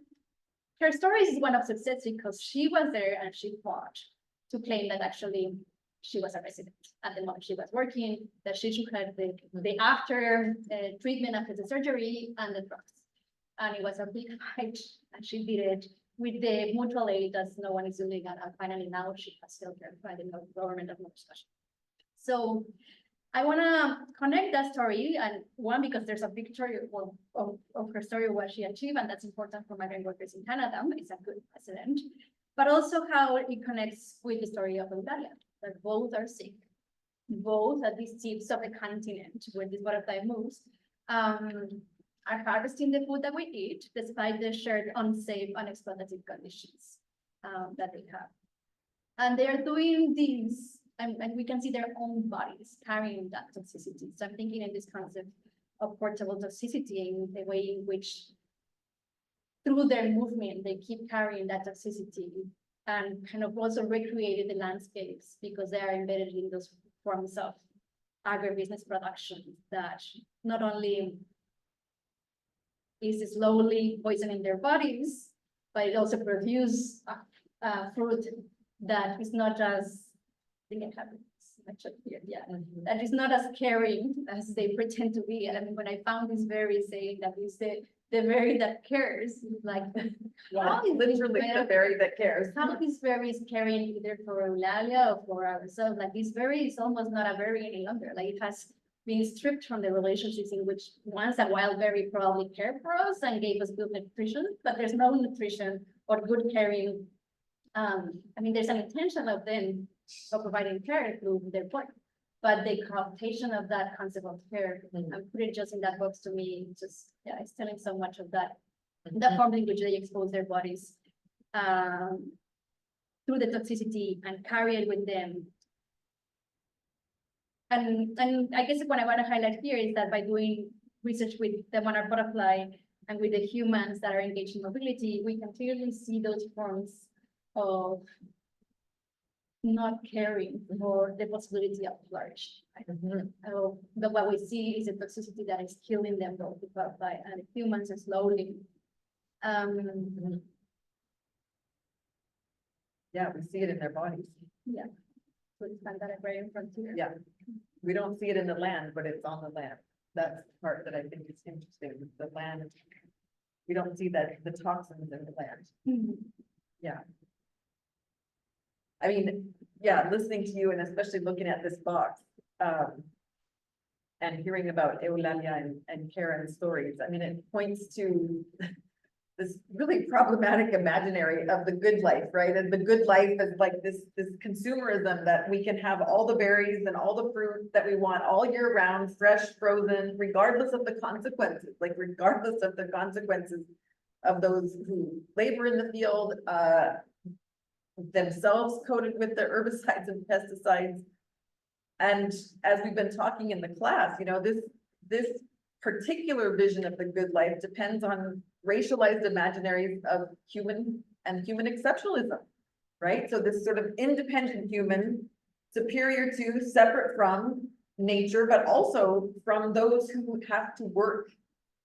her story is one of success because she was there and she fought to claim that actually she was a resident at the moment she was working, that she should have the after treatment after the surgery and the drugs. And it was a big fight, and she did it with the mutual aid as No One Is Illegal. And finally now she has healthcare by the government of Nova Scotia. So I want to connect that story, and one, because there's a big story of her story, what she achieved, and that's important for migrant workers in Canada. It's a good precedent, but also how it connects with the story of Eulalia, that both are sick, both at these tips of the continent where this butterfly moves, are harvesting the food that we eat, despite the shared unsafe, unexploitative conditions that they have. And they are doing these, and we can see their own bodies carrying that toxicity. So I'm thinking in this concept of portable toxicity in the way in which through their movement, they keep carrying that toxicity and kind of also recreated the landscapes because they are embedded in those forms of agribusiness production that not only is slowly poisoning their bodies, but it also produces fruit that is not as, I think I have it actually here, yeah, that is not as caring as they pretend to be. And when I found this berry saying that is the berry that cares, like, how is this Literally the berry- berry that cares. how this berry is caring either for Eulalia or for ourselves? Like this berry is almost not a berry any longer. Like it has been stripped from the relationships in which once a wild berry probably cared for us and gave us good nutrition, but there's no nutrition or good caring. I mean, there's an intention of them of providing care through their point, but the connotation of that concept of care and put it just in that box to me, just, yeah, it's telling so much of that, the form in which they expose their bodies through the toxicity and carry it with them. And I guess what I want to highlight here is that by doing research with the monarch butterfly and with the humans that are engaged in mobility, we can clearly see those forms of not caring for the possibility of flourish. But what we see is a toxicity that is killing them, both the butterfly and the humans are slowly. Yeah, we see it in their bodies. With that agrarian frontier. Yeah. We don't see it in the land, but it's on the land. That's the part that I think is interesting, the land. We don't see that, the toxins in the land. Yeah. I mean, yeah, listening to you and especially looking at this box, and hearing about Eulalia and Karen's stories, I mean, it points to this really problematic imaginary of the good life, right? And the good life is like this consumerism that we can have all the berries and all the fruit that we want all year round, fresh, frozen, regardless of the consequences, like regardless of the consequences of those who labor in the field, themselves coated with the herbicides and pesticides. And as we've been talking in the class, you know, this particular vision of the good life depends on racialized imaginaries of human exceptionalism, right? So this sort of independent human, superior to, separate from nature, but also from those who have to work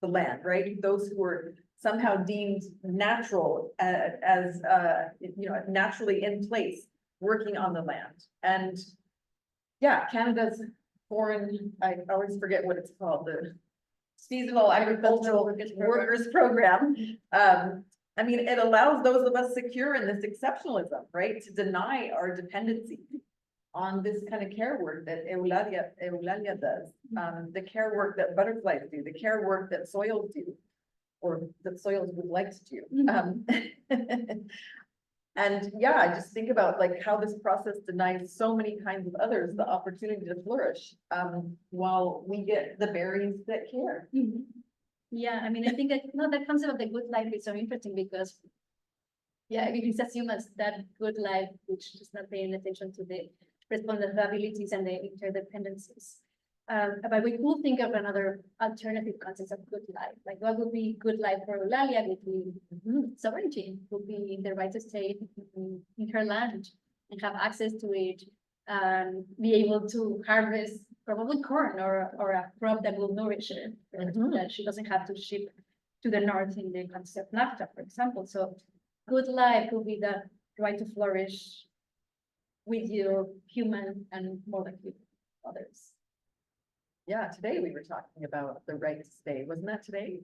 the land, right? Those who are somehow deemed natural as you know, naturally in place, working on the land. And yeah, Canada's foreign, I always forget what it's called, the seasonal agricultural workers program. I mean, it allows those of us secure in this exceptionalism, right, to deny our dependency on this kind of care work that Eulalia does, the care work that butterflies do, the care work that soils do, or that soils would like to do. And yeah, I just think about like how this process denies so many kinds of others the opportunity to flourish, while we get the berries that care. Yeah, I mean, I think that, no, the concept of the good life is so interesting because, yeah, it is assumed as that good life, which is not paying attention to the responsibilities and the interdependencies. But we could think of another alternative concept of good life. Like what would be good life for Eulalia would be sovereignty, would be the right to stay in her land and have access to it and be able to harvest probably corn or a crop that will nourish her, that she doesn't have to ship to the north in the concept of NAFTA, for example. So good life would be the right to flourish with your human and more like with others. Yeah, today we were talking about the right to stay. Wasn't that today?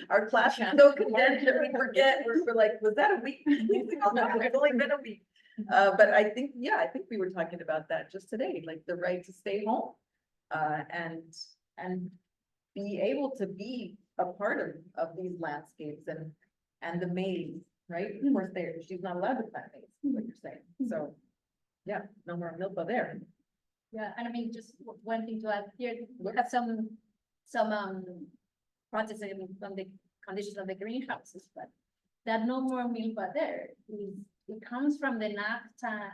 Our class is so condensed that we forget. We're like, was that a week? Oh, no, it's only been a week. But I think, yeah, I think we were talking about that just today, like the right to stay home, and be able to be a part of these landscapes and the maze, right? Of course, she's not allowed to plant maze, what you're saying. So, yeah, no more milpa there. Yeah, and I mean, just one thing to add here, we have some protests on the conditions of the greenhouses, but that no more milpa there it comes from the NAFTA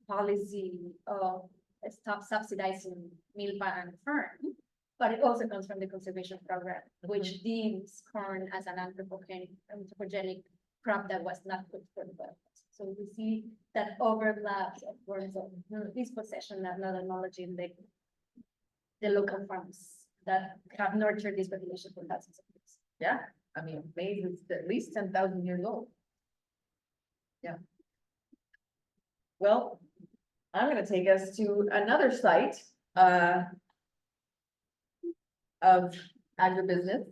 policy of stop subsidizing milpa and fern, But it also comes from the conservation program, which deems corn as an anthropogenic crop that was not good for the purpose. So we see that overlaps of forms of dispossession and not acknowledging the local farms that have nurtured this population for thousands of years. Yeah, I mean, maize is at least 10,000 years old. Yeah. Well, I'm gonna take us to another site, of agribusiness.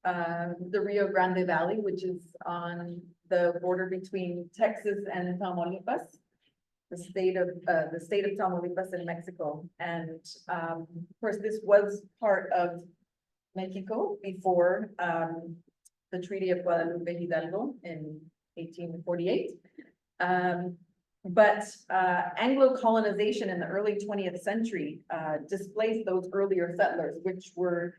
The Rio Grande Valley, which is on the border between Texas and Tamaulipas. The state of Tamaulipas in Mexico. And, of course, this was part of Mexico before, the Treaty of Guadalupe Hidalgo in 1848. But Anglo colonization in the early 20th century displaced those earlier settlers, which were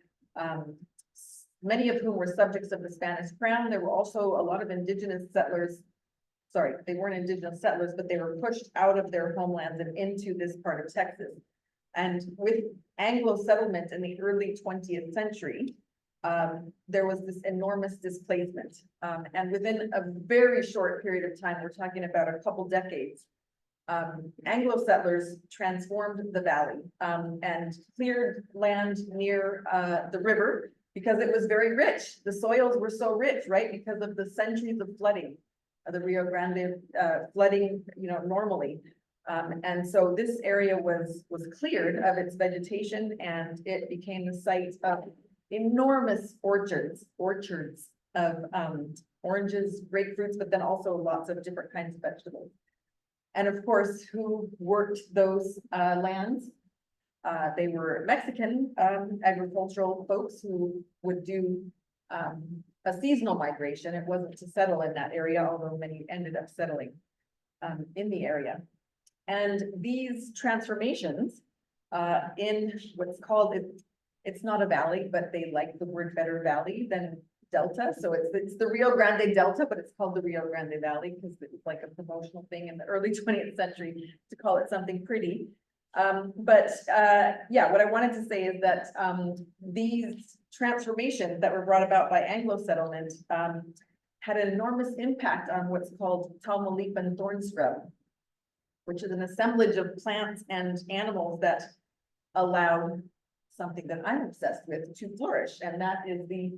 many of whom were subjects of the Spanish crown. There were also a lot of indigenous settlers. Sorry, they weren't indigenous settlers, but they were pushed out of their homelands and into this part of Texas. And with Anglo settlement in the early 20th century, there was this enormous displacement. And within a very short period of time, we're talking about a couple decades, Anglo settlers transformed the valley and cleared land near the river because it was very rich. The soils were so rich, right? Because of the centuries of flooding, the Rio Grande flooding, normally. And so this area was cleared of its vegetation and it became the site of enormous orchards of oranges, grapefruits, but then also lots of different kinds of vegetables. And of course, who worked those lands? They were Mexican agricultural folks who would do a seasonal migration. It wasn't to settle in that area, although many ended up settling in the area. And these transformations in what's called, it's not a valley, but they like the word better valley than delta. So it's the Rio Grande Delta, but it's called the Rio Grande Valley because it was like a promotional thing in the early 20th century to call it something pretty. Yeah, what I wanted to say is that these transformations that were brought about by Anglo settlement had an enormous impact on what's called Tamaulipan thorn scrub, which is an assemblage of plants and animals that allow something that I'm obsessed with to flourish, and that is the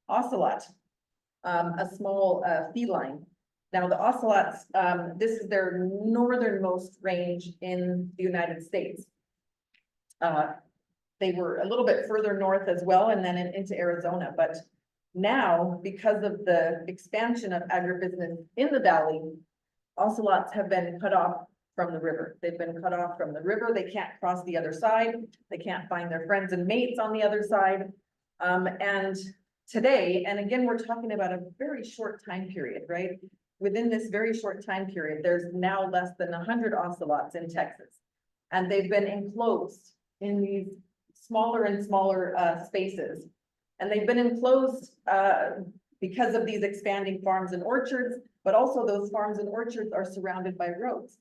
ocelot, a small feline. Now the ocelots, this is their northernmost range in the United States. They were a little bit further north as well, and then into Arizona, but now, because of the expansion of agribusiness in the valley, ocelots have been cut off from the river. They've been cut off from the river. They can't cross the other side. They can't find their friends and mates on the other side. And today, and again, we're talking about a very short time period, right? Within this very short time period, there's now less than 100 ocelots in Texas. And they've been enclosed in these smaller and smaller spaces. And they've been enclosed because of these expanding farms and orchards, but also those farms and orchards are surrounded by roads.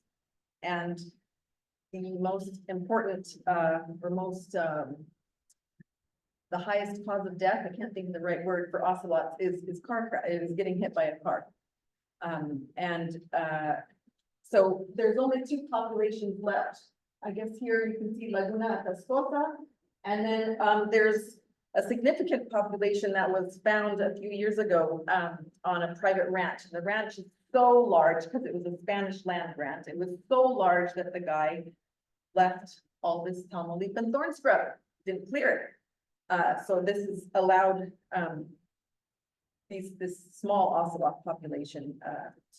And the most important, the highest cause of death, I can't think of the right word for ocelots, is car crash, is getting hit by a car. So there's only two populations left. I guess here you can see Laguna Cascosa, and then there's a significant population that was found a few years ago on a private ranch. The ranch is so large because it was a Spanish land grant. It was so large that the guy left all this Tamaulipan thorn scrub, didn't clear it. So this has allowed this small ocelot population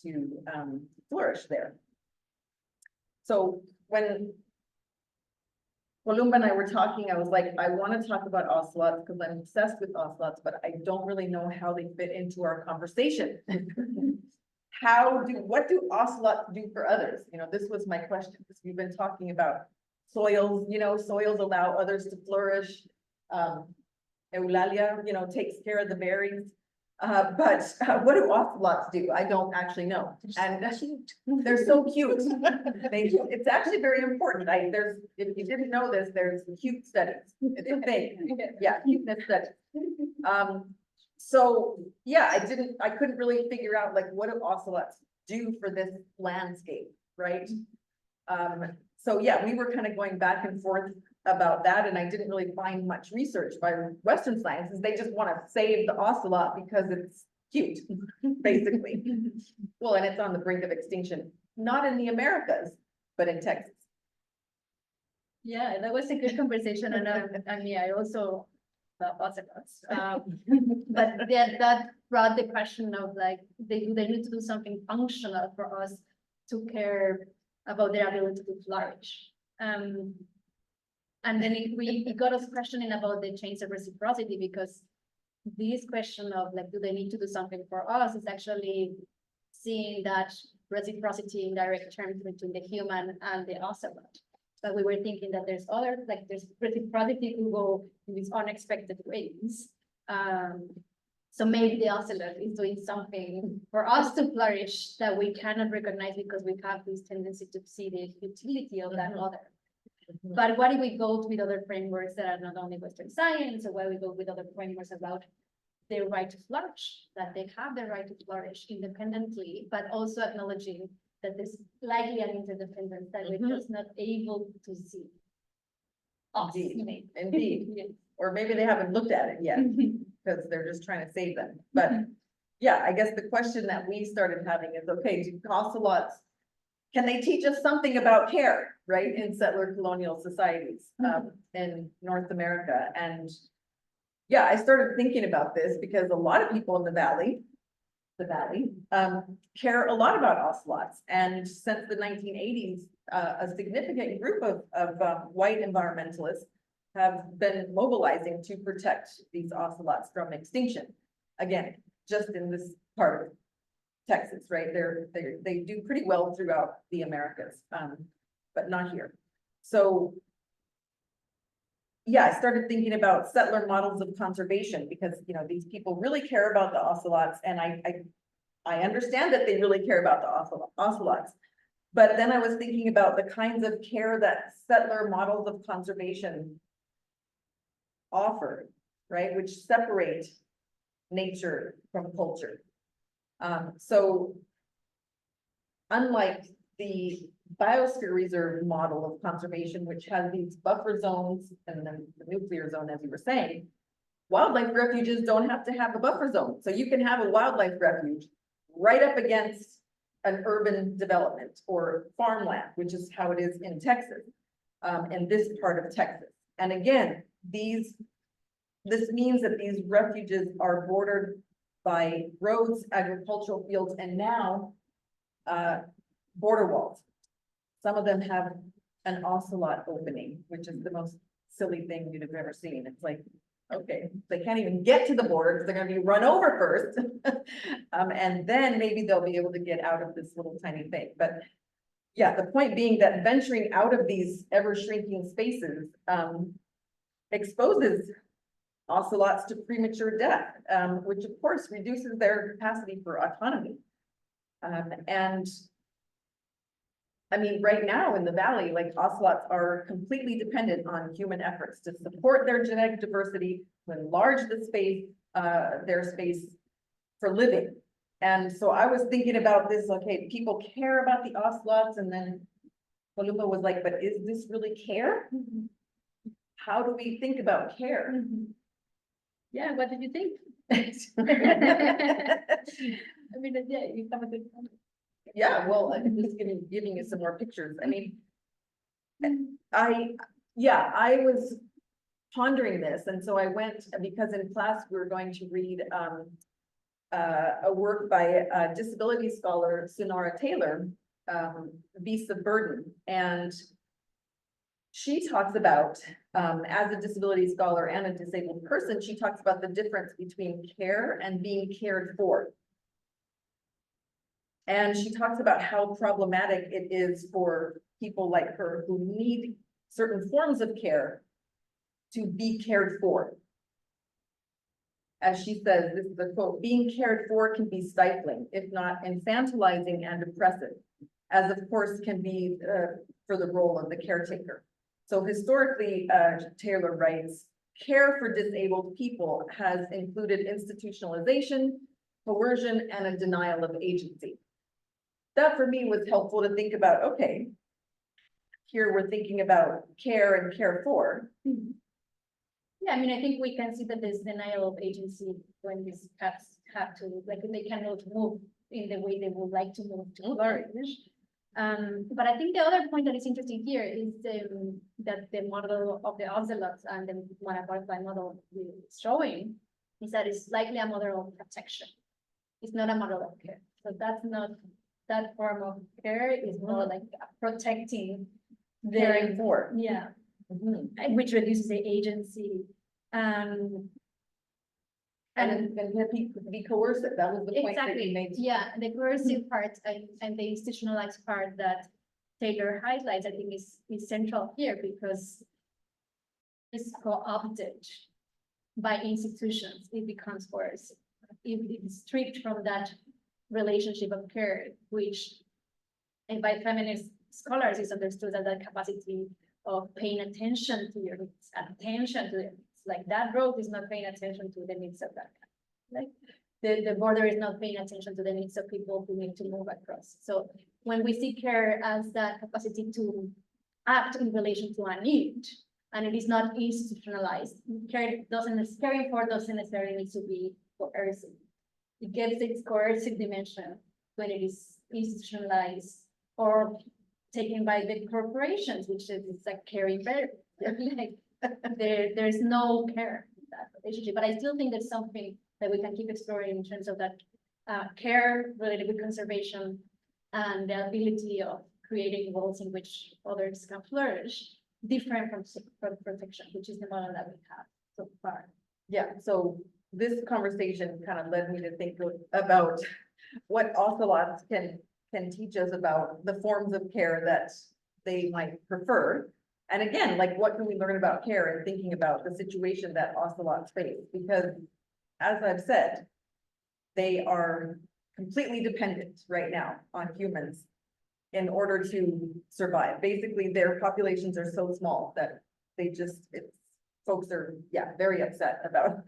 to flourish there. So when Columba and I were talking, I was like, I want to talk about ocelots because I'm obsessed with ocelots, but I don't really know how they fit into our conversation. What do ocelots do for others? This was my question, because we've been talking about soils, soils allow others to flourish. Eulalia, takes care of the berries. What do ocelots do? I don't actually know. And they're so cute. It's actually very important. If you didn't know this, there's cute studies. It's a thing. Yeah, cuteness studies. So yeah, I couldn't really figure out like what do ocelots do for this landscape, right? So yeah, we were kind of going back and forth about that, and I didn't really find much research by Western sciences. They just want to save the ocelot because it's cute, basically. Well, and it's on the brink of extinction, not in the Americas, but in Texas. Yeah, that was a good conversation, and I also love ocelots. But yeah, that brought the question of like, they need to do something functional for us to care about their ability to flourish. And then it got us questioning about the chains of reciprocity, because this question of like, do they need to do something for us is actually seeing that reciprocity in direct terms between the human and the ocelot. But we were thinking that there's reciprocity to go in these unexpected ways. So maybe the ocelot is doing something for us to flourish that we cannot recognize because we have this tendency to see the utility of that other. But what if we go with other frameworks that are not only Western science, or why we go with other frameworks about their right to flourish, that they have the right to flourish independently, but also acknowledging that there's likely an interdependence that we're just not able to see. Indeed. Yes. Or maybe they haven't looked at it yet because they're just trying to save them. But yeah, I guess the question that we started having is, okay, do ocelots, can they teach us something about care, right, in settler-colonial societies in North America? And yeah, I started thinking about this because a lot of people in the valley, care a lot about ocelots. And since the 1980s, a significant group of white environmentalists have been mobilizing to protect these ocelots from extinction. Again, just in this part of Texas, right? They do pretty well throughout the Americas, but not here. So yeah, I started thinking about settler models of conservation because, you know, these people really care about the ocelots, and I understand that they really care about the ocelots. But then I was thinking about the kinds of care that settler models of conservation offer, right, which separate nature from culture. So unlike the Biosphere Reserve model of conservation, which has these buffer zones and then the nuclear zone, as you were saying, wildlife refuges don't have to have a buffer zone. So you can have a wildlife refuge right up against an urban development or farmland, which is how it is in Texas, in this part of Texas. And again, this means that these refuges are bordered by roads, agricultural fields, and now border walls. Some of them have an ocelot opening, which is the most silly thing you'd have ever seen. It's like, okay, they can't even get to the border because they're going to be run over first. And then maybe they'll be able to get out of this little tiny thing. But yeah, the point being that venturing out of these ever shrinking spaces exposes ocelots to premature death, which of course reduces their capacity for autonomy. And I mean, right now in the valley, like ocelots are completely dependent on human efforts to support their genetic diversity, to enlarge the space, their space for living. And so I was thinking about this, okay, people care about the ocelots, and then Columba was like, but is this really care? How do we think about care? Yeah, what did you think? I mean, yeah, you have a good point. Yeah, well, I'm just giving you some more pictures. I mean, I was pondering this, and so I went, because in class we were going to read a work by a disability scholar, Sonora Taylor, Beasts of Burden, and she talks about, as a disability scholar and a disabled person, she talks about the difference between care and being cared for. And she talks about how problematic it is for people like her who need certain forms of care to be cared for. as she says, this is a quote, being cared for can be stifling, if not infantilizing and oppressive, as of course can be for the role of the caretaker. So historically, Taylor writes, care for disabled people has included institutionalization, coercion, and a denial of agency. That for me was helpful to think about, okay, here we're thinking about care and care for. Yeah, I mean, I think we can see that there's denial of agency when these cats have to, like, they cannot move in the way they would like to move to flourish. But I think the other point that is interesting here is that the model of the ocelots and the Monarch Butterfly model is showing is that it's likely a model of protection. It's not a model of care. So that's not, that form of care is more like protecting Caring the, for. yeah, Mhm. which reduces the agency. And be coercive, that was the point that you Exactly, made. yeah, the coercive part and the institutionalized part that Taylor highlights, I think is central here because it's co-opted by institutions, it becomes coercive. If it's stripped from that relationship of care, which and by feminist scholars is understood as that capacity of paying attention to your needs, attention to it. Like that road is not paying attention to the needs of that. Like the border is not paying attention to the needs of people who need to move across. So when we see care as that capacity to act in relation to a need, and it is not institutionalized, caring for doesn't necessarily need to be coercive. It gets its coercive dimension when it is institutionalized or taken by the corporations, which is like caring better. Like, there's no care in that relationship, but I still think there's something that we can keep exploring in terms of that care related with conservation and the ability of creating worlds in which others can flourish, different from protection, which is the model that we have so far. Yeah, so this conversation kind of led me to think about what ocelots can teach us about the forms of care that they might prefer. And again, like what can we learn about care and thinking about the situation that ocelots face? Because as I've said, they are completely dependent right now on humans in order to survive. Basically, their populations are so small that they just, folks are, yeah, very upset about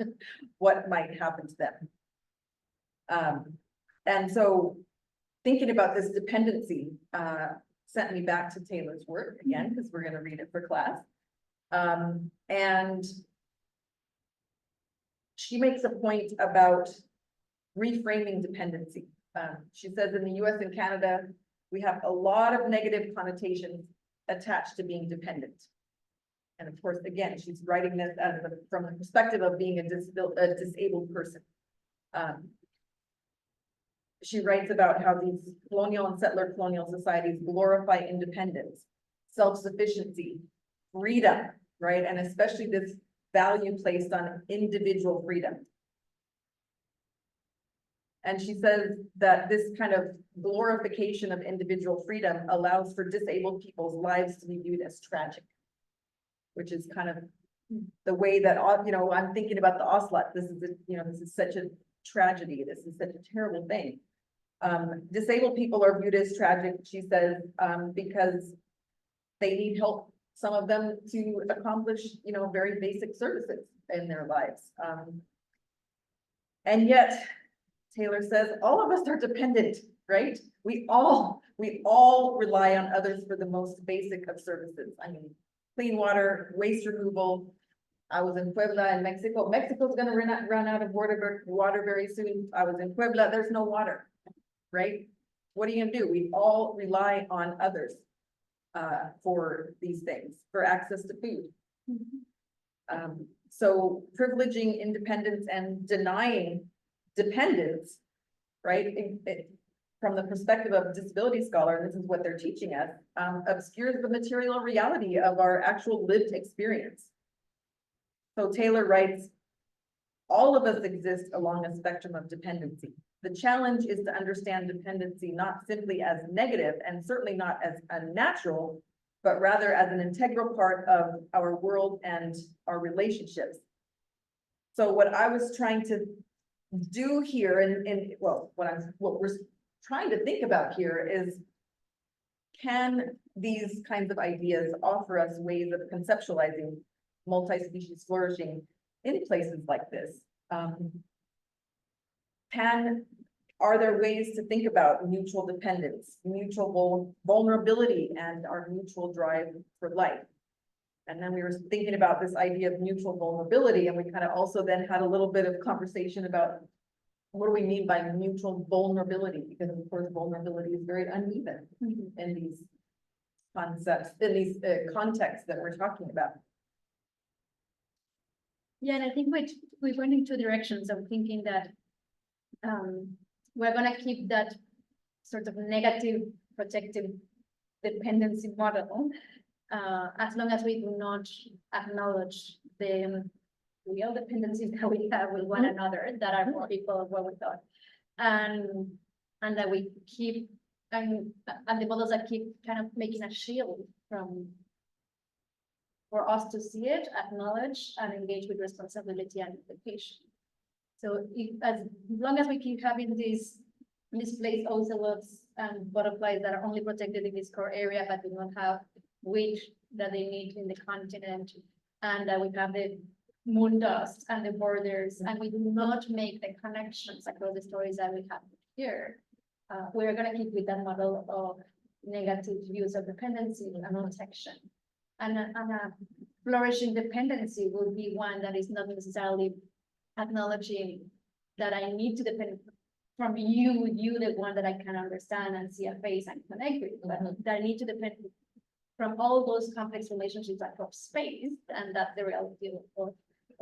what might happen to them. And so thinking about this dependency sent me back to Taylor's work again, because we're going to read it for class. And she makes a point about reframing dependency. She says in the US and Canada, we have a lot of negative connotations attached to being dependent. And of course, again, she's writing this from the perspective of being a disabled person. She writes about how these colonial and settler colonial societies glorify independence, self-sufficiency, freedom, right? And especially this value placed on individual freedom. And she says that this kind of glorification of individual freedom allows for disabled people's lives to be viewed as tragic, which is kind of the way that, you know, I'm thinking about the ocelot. This is, this is such a tragedy. This is such a terrible thing. Disabled people are viewed as tragic, she says, because they need help, some of them, to accomplish, very basic services in their lives. And yet, Taylor says, all of us are dependent, right? We all rely on others for the most basic of services. I mean, clean water, waste removal. I was in Puebla in Mexico. Mexico's gonna run out of water very soon. I was in Puebla, there's no water, right? What are you gonna do? We all rely on others for these things, for access to food. So privileging independence and denying dependence, right? From the perspective of a disability scholar, this is what they're teaching us, obscures the material reality of our actual lived experience. So Taylor writes, all of us exist along a spectrum of dependency. The challenge is to understand dependency not simply as negative and certainly not as unnatural, but rather as an integral part of our world and our relationships. So what I was trying to do here and well, what we're trying to think about here is, can these kinds of ideas offer us ways of conceptualizing multi-species flourishing in places like this? Are there ways to think about mutual dependence, mutual vulnerability, and our mutual drive for life? And then we were thinking about this idea of mutual vulnerability, and we kind of also then had a little bit of conversation about what do we mean by mutual vulnerability? Because of course, vulnerability is very uneven in these concepts, in these contexts that we're talking about. Yeah, and I think we went in two directions of thinking that we're gonna keep that sort of negative protective dependency model as long as we do not acknowledge the real dependencies that we have with one another that are more equal of what we thought. And that we keep and the models that keep kind of making a shield for us to see it, acknowledge, and engage with responsibility and implication. So as long as we keep having these displaced ocelots and butterflies that are only protected in this core area, but do not have weight that they need in the continent, and that we have the moon dust and the borders, and we do not make the connections across the stories that we have here, we're gonna keep with that model of negative views of dependency and protection. And a flourishing dependency will be one that is not necessarily acknowledging that I need to depend from you, the one that I can understand and see a face and connect with, but that I need to depend from all those complex relationships across space, and that's the reality of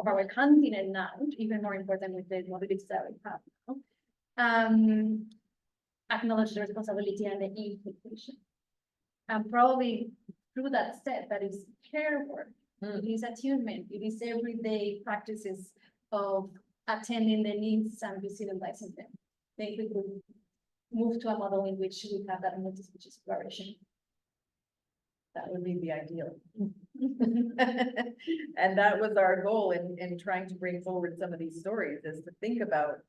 our continent now, even more important with the mobilities that we have now. Acknowledge the responsibility and the implication. And probably through that step, that is care work, it is attunement, it is everyday practices of attending the needs and visibilizing them. Then we could move to a model in which we have that multi-species flourishing. That would be the ideal. And that was our goal in trying to bring forward some of these stories, is to think about,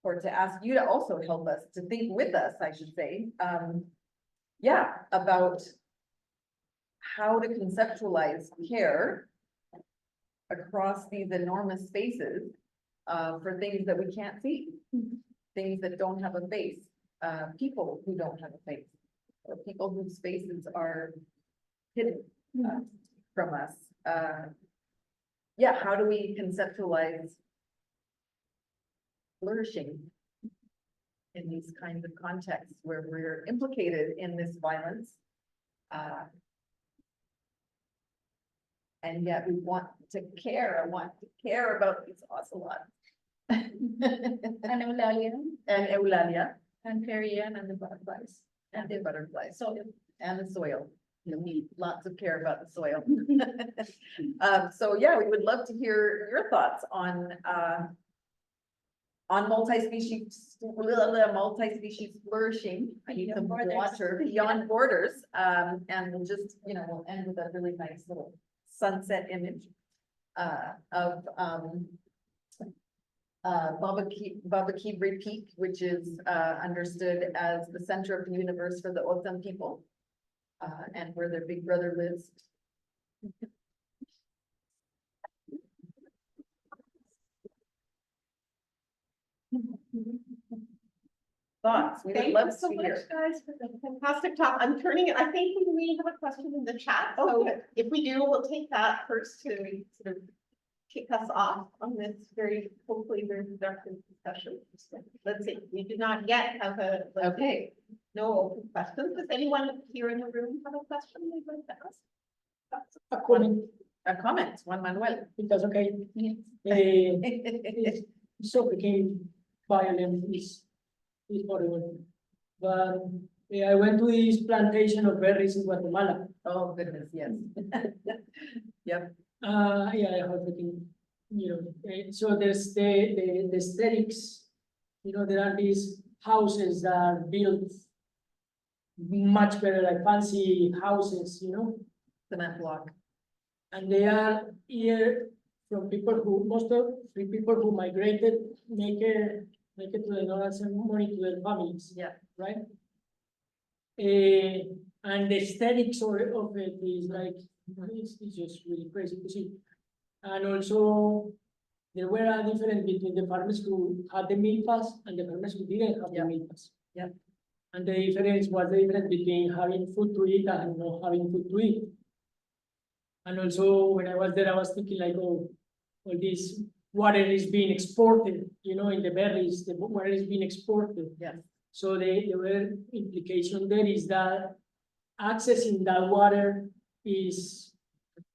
or to ask you to also help us, to think with us, I should say, yeah, about how to conceptualize care across these enormous spaces for things that we can't see, things that don't have a face, people who don't have a face, or people whose faces are hidden from us. Yeah, how do we conceptualize flourishing in these kinds of contexts where we're implicated in this violence? And yet we want to care, about these ocelots. And Eulalia. And Eulalia. And Perian and the butterflies. And the butterflies. So and the soil. You need lots of care about the soil. So yeah, we would love to hear your thoughts on multi-species flourishing. I need some water beyond borders. And we'll just, we'll end with a really nice little sunset image of Babakibre Peak, which is understood as the center of the universe for the Otham people, and where their big brother lives. Thoughts? We would Thank love you so to much, hear. guys, for the fantastic talk. I'm turning it, I think we have a question in the chat. Oh, So good. if we do, we'll take that first to sort of kick us off on this hopefully very productive discussion. Let's see, we do not yet have Okay. no open questions. Does anyone here in the room have a question they'd like to ask? A comment, A comment, Juan Manuel. if that's okay. It's so became violent, is horrible. But I went to this plantation of berries in Guatemala. Oh, goodness, yes. Yep. Yeah, I have been, so there's the aesthetics, there are these houses that are built much better, like fancy houses, Cement block. and they are here from people who, most of the people who migrated, make it to the north and send money to their families. Yeah. Right? And the aesthetics of it is like, it's just really crazy to see. And also, there were a difference between the farmers who had the milpas and the farmers who didn't have the milpas. Yeah. And the difference was the difference between having food to eat and not having food to eat. And also, when I was there, I was thinking like, oh, all this water is being exported, you know, in the berries, the water is being exported. Yes. So the real implication there is that accessing that water is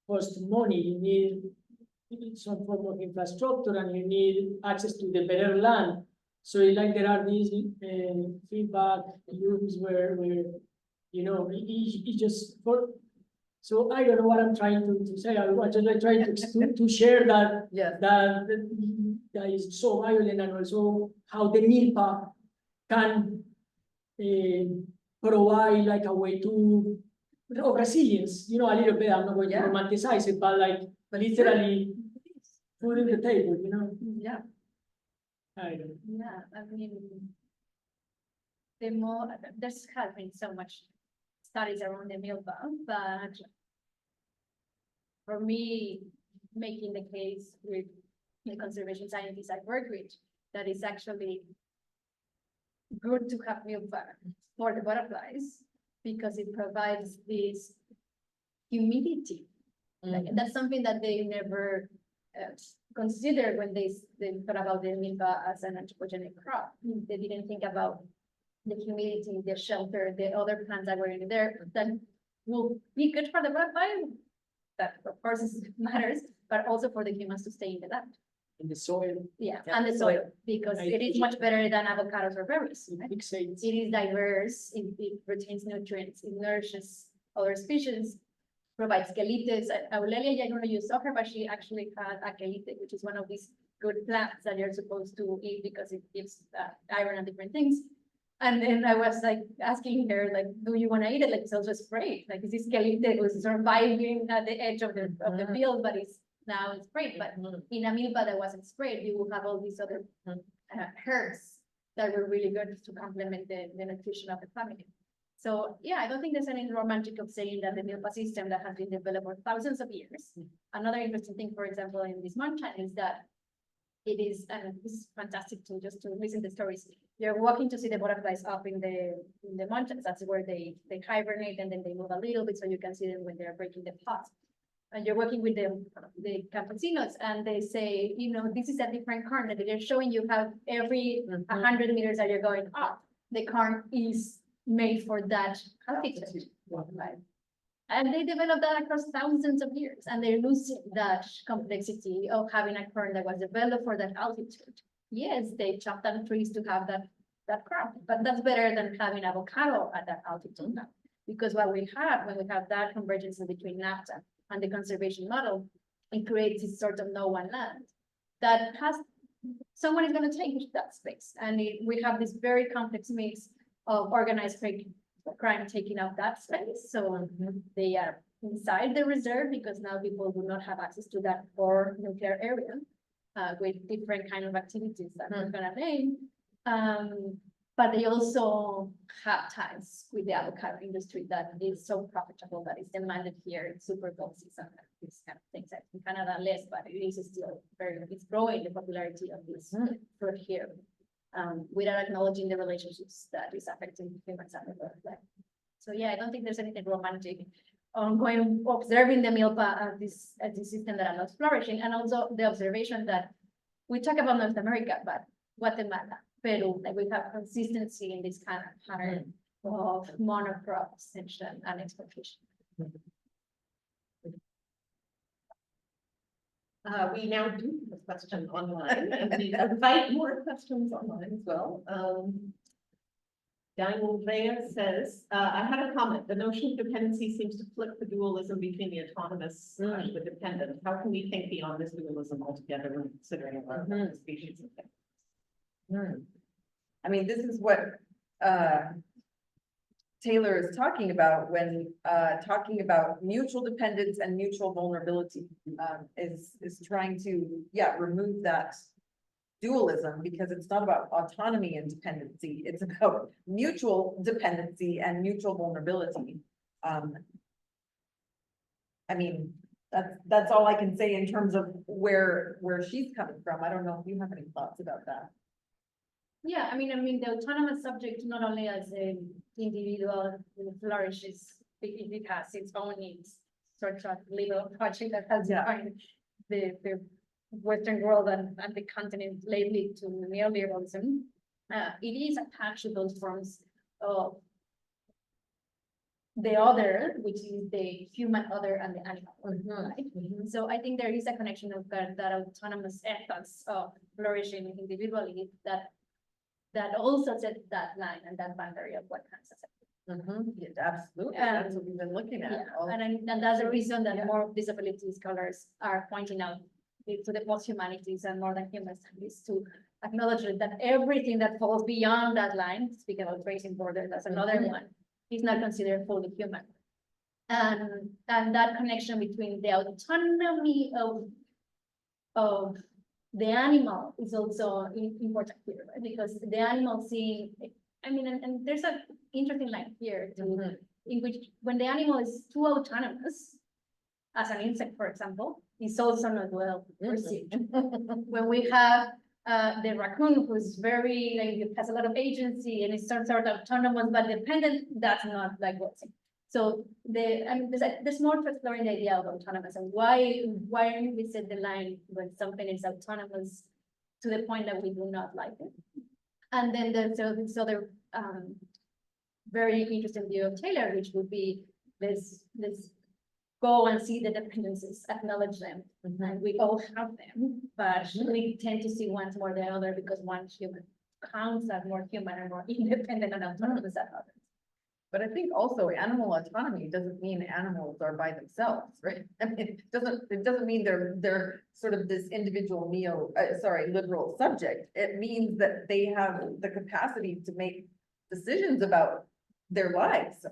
cost money. You need some form of infrastructure and you need access to the better land. So it's like there are these feedback loops where you know, it just for. So I don't know what I'm trying to say. I was just like trying to share that Yes. that is so violent, and also how the milpa can provide like a way to of resilience, you know, a little bit. I'm not going to romanticize it, but like literally food in the table, you know. Yeah. I don't know. Yeah, I mean, the more, there's has been so much studies around the milpa, but for me, making the case with the conservation scientists I work with, that is actually good to have milpa for the butterflies because it provides this humidity. Like, that's something that they never considered when they thought about the milpa as an anthropogenic crop. They didn't think about the humidity, the shelter, the other plants that were in there that will be good for the butterfly. That of course matters, but also for the humans to stay in the land. In the soil, Yeah, Yeah, and the soil, because I- it is much better than avocados or berries. it fixates. It is diverse, it retains nutrients, it nourishes other species, provides quelites. Aurelia, you're going to use soccer, but she actually had a quelite, which is one of these good plants that you're supposed to eat because it gives iron and different things. And then I was like asking her, like, do you want to eat it? Like, it's also sprayed. Like, is this quelite was surviving at the edge of the field, but it's now it's sprayed. But in a milpa that wasn't sprayed, you will have all these other herbs that were really good to complement the nutrition of the family. So yeah, I don't think there's any romantic of saying that the milpa system that has been developed for thousands of years. Another interesting thing, for example, in this mountain is that it is, and this is fantastic to just to listen to stories. You're walking to see the butterflies up in the mountains. That's where they hibernate and then they move a little bit so you can see them when they're breaking the pods. And you're working with the campesinos and they say, you know, this is a different corn that they're showing you how every 100 meters that you're going up, the corn is made for that altitude. Right? And they developed that across thousands of years and they're losing that complexity of having a corn that was developed for that altitude. Yes, they chopped down trees to have that crop, but that's better than having avocado at that altitude now. Because what we have, when we have that convergence in between NAFTA and the conservation model, it creates this sort of no one land that has, someone is going to take that space. And we have this very complex mix of organized crime taking out that space. So they are inside the reserve because now people do not have access to that core nuclear area with different kind of activities that we're gonna name. But they also have ties with the avocado industry that is so profitable that is demanded here in Super Bowl season. These kind of things. In Canada less, but it is still it's growing the popularity of this fruit here. Without acknowledging the relationships that is affecting humans and the butterfly. So yeah, I don't think there's anything romantic on going observing the milpa as this system that allows flourishing, and also the observation that we talk about North America, but Guatemala, Peru, like we have consistency in this kind of pattern of monocrop extension and exploitation. We now do have a question online and we invite more questions online as well. Daniel Reyes says, I had a comment. The notion of dependency seems to flip the dualism between the autonomous and the dependent. How can we think beyond this dualism altogether when considering our species of things? I mean, this is what Taylor is talking about when, talking about mutual dependence and mutual vulnerability, is trying to, yeah, remove that dualism, because it's not about autonomy and dependency, it's about mutual dependency and mutual vulnerability. I mean, that's all I can say in terms of where she's coming from. I don't know if you have any thoughts about that. Yeah, I mean, the autonomous subject, not only as an individual flourishes, it has its own needs, sort of legal project that has defined the Western world and the continent lately to neoliberalism. It is attached to those forms of the other, which is the human other and the animal, right? So I think there is a connection of that autonomous ethos of flourishing individually that also sets that line and that boundary of what counts as Yeah, absolutely, that's what we've been looking at. and that's the reason that more disability scholars are pointing out to the post-humanities and more than human studies to acknowledge that everything that falls beyond that line, speaking about tracing borders, that's another one, is not considered fully human. And that connection between the autonomy of the animal is also important here, right? Because the animal seeing, I mean, and there's an interesting line here too, in which when the animal is too autonomous, as an insect, for example, is also not well received. When we have the raccoon, who's very, like, has a lot of agency and is some sort of autonomous but dependent, that's not like what's. So there's more to exploring the idea of autonomous and why we set the line when something is autonomous to the point that we do not like it. And then there's this other very interesting view of Taylor, which would be this go and see the dependencies, acknowledge them, and we all have them, but we tend to see one more than the other because one human counts as more human and more independent and autonomous than others. But I think also animal autonomy doesn't mean animals are by themselves, right? I mean, it doesn't mean they're sort of this individual liberal subject. It means that they have the capacity to make decisions about their lives,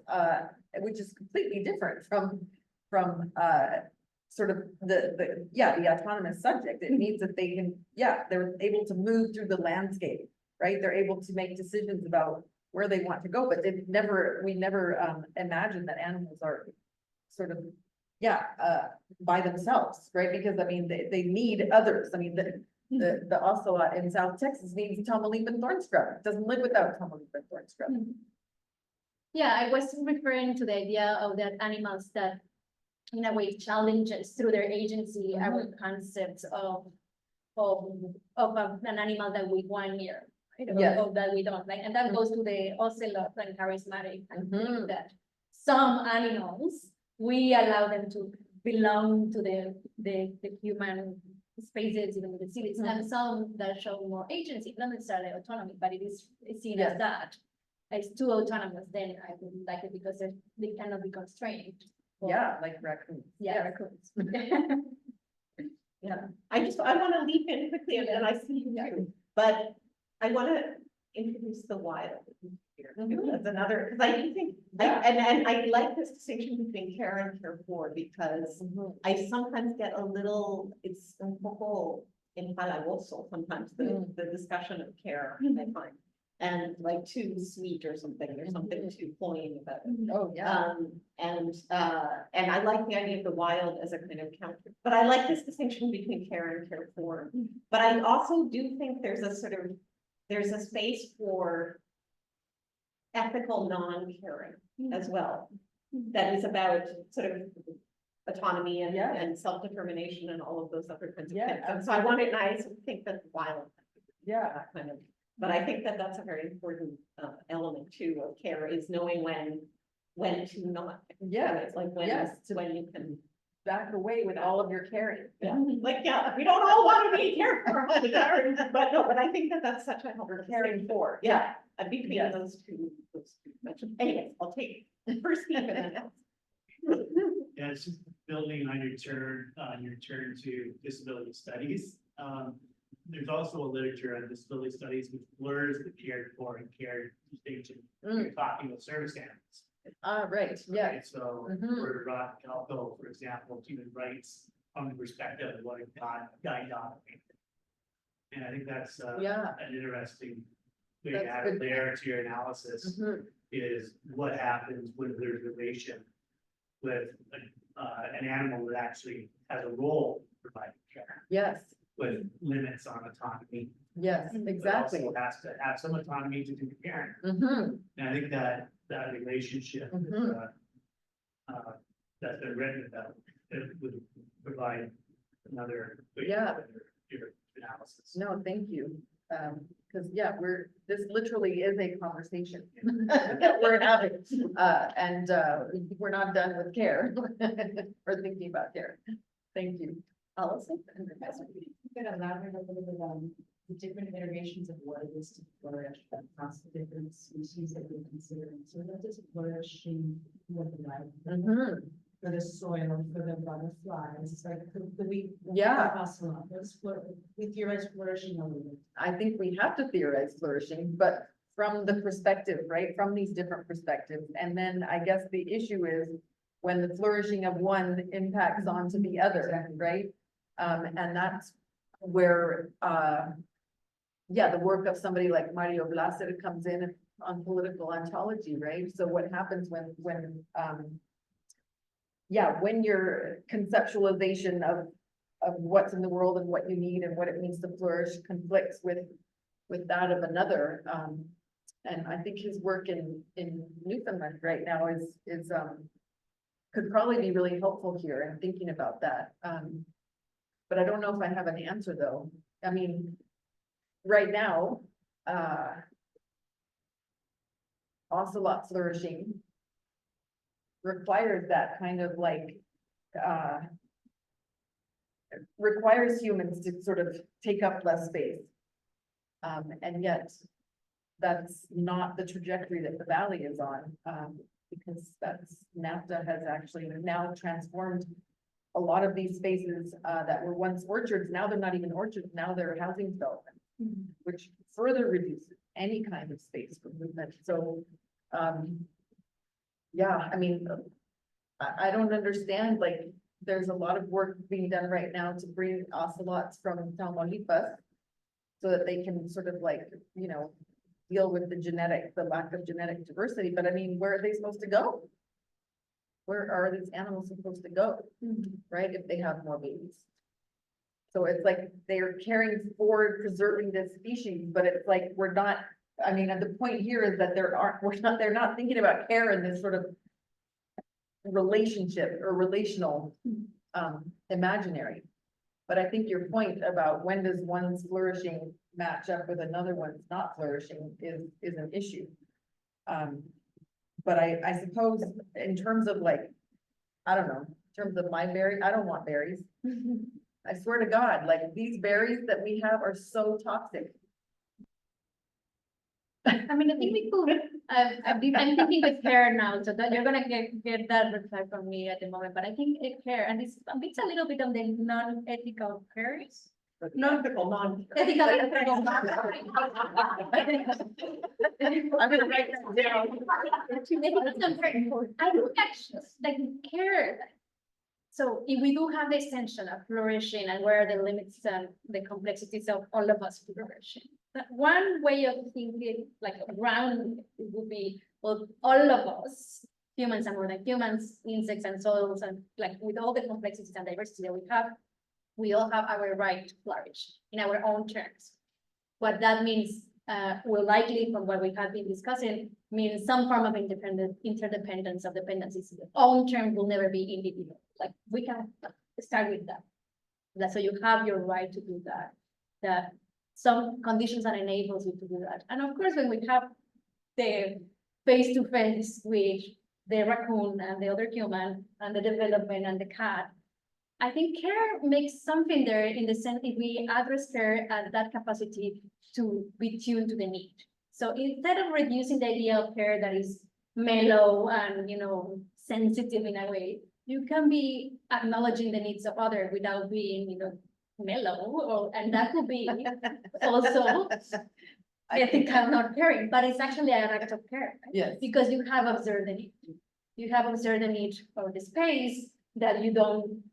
which is completely different from sort of the autonomous subject. It means that they can, they're able to move through the landscape, right? They're able to make decisions about where they want to go, but we never imagine that animals are sort of, by themselves, right? Because I mean, they need others. I mean, the ocelot in South Texas needs tomaleaf and thorn scrub. It doesn't live without tomaleaf and thorn scrub. Yeah, I was referring to the idea of that animals that in a way challenges through their agency our concepts of an animal that we want near. Or that we don't like, and that goes to the ocelot and charismatic. I think that some animals we allow them to belong to the human spaces, even the cities, and some that show more agency, not necessarily autonomy, but it is seen as that. It's too autonomous, then I wouldn't like it because they cannot be constrained. Like raccoons. Raccoons. I want to leap in quickly and then I see you too, but I want to introduce the wild here. That's another, because I do think, and I like this distinction between care and care for, because I sometimes get a little, it's un poco empalagoso sometimes, the discussion of care, I find. And like too sweet or something, there's something too cloying about it. And I like the idea of the wild as a kind of counter, but I like this distinction between care and care for. But I also do think there's a space for ethical non-caring as well. That is about sort of autonomy and self-determination and all of those other kinds of things. And so I want it, and I think that the wild, kind of. But I think that that's a very important element too of care, is knowing when to not. It's like when you can back away with all of your caring. Like, we don't all want to be cared for, but I think that that's such a helpful caring for. Between those two mentioned. Anyways, I'll take first Steve and then else. It's just building on your turn to disability studies. there's also a literature on disability studies which blurs the cared for and cared distinction. Mm. You're talking about service animals. Right, yeah, Right? So Mhm. for Caldwell, for example, human rights from the perspective of what a guide dog. And I think that's yeah. an interesting thing That's to add good. there to your analysis Mhm. is what happens when there's relation with an animal that actually has a role in providing care Yes, with limits on autonomy. yes, But exactly. also has to have some autonomy to do caring. Mhm. And I think that relationship Mhm. that's been written about, it would provide another. way Yeah. for your analysis. No, thank you. Because, yeah, this literally is a conversation that we're having. And we're not done with care or thinking about care. Thank you. Allison? Could elaborate a little bit on the different iterations of what it is to flourish across the different species that we're considering. So what does flourishing look like Mhm. for the soil, for the butterflies? Like, could we? Yeah, We theorize flourishing a little bit. I think we have to theorize flourishing, but from the perspective, right, from these different perspectives. And then I guess the issue is when the flourishing of one impacts onto the other, right? And that's where, yeah, the work of somebody like Mario Blasser comes in on political ontology, right? So what happens when yeah, when your conceptualization of what's in the world and what you need and what it means to flourish conflicts with that of another. And I think his work in Newfoundland right now is could probably be really helpful here in thinking about that. But I don't know if I have an answer though. I mean, right now, ocelot flourishing requires that kind of like, requires humans to sort of take up less space. And yet, that's not the trajectory that the valley is on, because NAFTA has actually now transformed a lot of these spaces, that were once orchards, now they're not even orchards, now they're housing development, which further reduces any kind of space for movement. So, yeah, I mean, I don't understand, like, there's a lot of work being done right now to bring ocelots from Tamaulipas so that they can sort of like, you know, deal with the lack of genetic diversity, but I mean, where are they supposed to go? Where are these animals supposed to go, right, if they have more babies? So it's like they're caring for preserving this species, but it's like, we're not, I mean, and the point here is that they're not thinking about care in this sort of relationship or relational imaginary. But I think your point about when does one's flourishing match up with another one's not flourishing is an issue. But I suppose in terms of like, I don't know, in terms of my berry, I don't want berries. I swear to God, like these berries that we have are so toxic. I mean, I think we could, I'm thinking with care now, so that you're gonna get that reply from me at the moment, but I think care, and it's a little bit on the non-ethical cares. Non-ethical, Ethical. I'm gonna write that down. I think actually, like care. So if we do have the extension of flourishing and where are the limits and the complexities of all of us flourishing. One way of thinking, like around it would be, well, all of us, humans and more than humans, insects and soils, and like with all the complexities and diversity that we have, we all have our right to flourish in our own terms. What that means will likely, from what we have been discussing, mean some form of interdependence of dependencies. The own term will never be individual. Like we can start with that. So you have your right to do that. That some conditions that enables you to do that. And of course, when we have the face-to-face with the raccoon and the other human and the development and the cat, I think care makes something there in the sense if we address care as that capacity to be tuned to the need. So instead of reducing the idea of care that is mellow and, you know, sensitive in a way, you can be acknowledging the needs of others without being, you know, mellow, and that could be also ethical not caring, but it's actually an act of care. Right? Yes. Because you have observed the need. You have observed the need for the space that you don't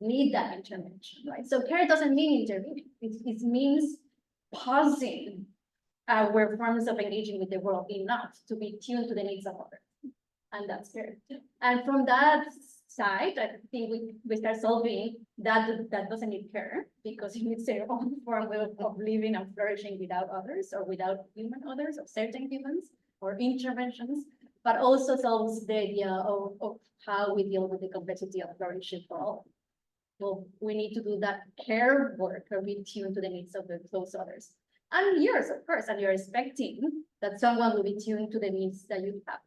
need that intervention, right? So care doesn't mean intervening. It means pausing our forms of engaging with the world enough to be tuned to the needs of others. And that's care. And from that side, I think we start solving that doesn't need care because it needs their own form of living and flourishing without others or without human others or certain humans or interventions, but also solves the idea of how we deal with the complexity of flourishing for all. Well, we need to do that care work or be tuned to the needs of those others. And yours, of course, and you're expecting that someone will be tuned to the needs that you have.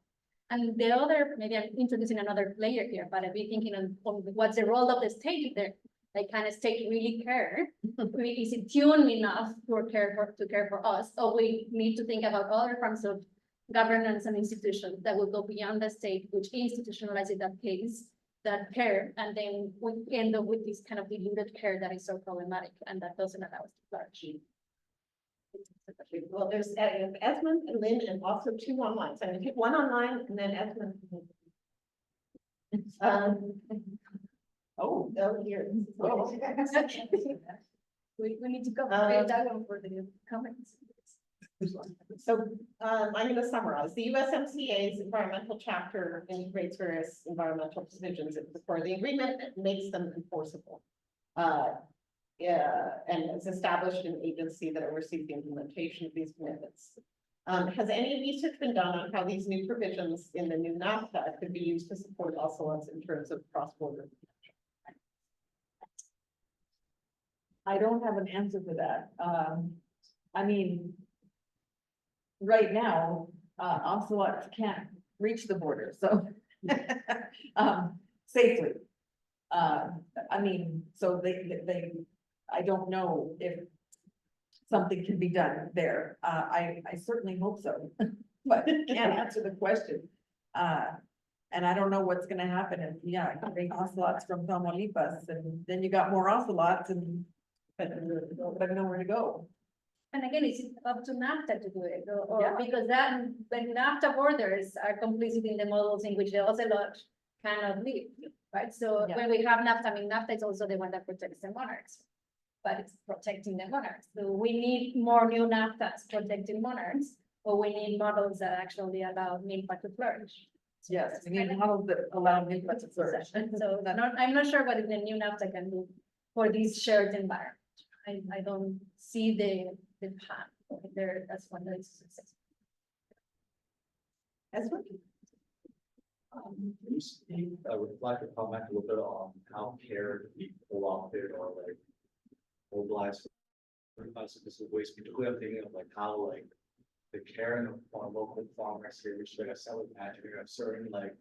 And the other, maybe I'm introducing another player here, but I'll be thinking on what's the role of the state there. Like, can a state really care? Is it tuned enough to care for us? Or we need to think about other forms of governance and institutions that will go beyond the state, which institutionalizes that case, that care, and then we end up with this kind of diluted care that is so problematic and that doesn't allow us to flourish. Well, there's Esmond and Lynn and also two online. So I'm gonna take one online and then Esmond. Oh, Here. Oh. We need to go that one for the comments. So I'm going to summarize. The USMCA's environmental chapter integrates various environmental provisions for the agreement and makes them enforceable. And it's established an agency that oversees the implementation of these commitments. Has any research been done on how these new provisions in the new NAFTA could be used to support ocelots in terms of cross-border? I don't have an answer for that. I mean, right now, ocelots can't reach the border, so safely. I mean, so they, I don't know if something can be done there. I certainly hope so, but can't answer the question. And I don't know what's gonna happen if, yeah, bring ocelots from Tamaulipas, and then you got more ocelots and but nowhere to go. And again, it's up to NAFTA to do it, Yeah. because that, the NAFTA borders are complicit in the models in which the ocelot cannot live, right? So Yeah. when we have NAFTA, I mean, NAFTA is also the one that protects the monarchs, but it's protecting the monarchs. So we need more new NAFTAs protecting monarchs, or we need models that actually allow NIMPA to flourish. Yes, we need models that allow NIMPA to flourish. So I'm not sure what the new NAFTA can do for this shared environment. I don't see the path there. That's one that is successful. I would like to comment a little bit on how care to be co-opted or like mobilized for specific ways, particularly I'm thinking of like how like the care of local farmers here, which like I said with magic, we have certain like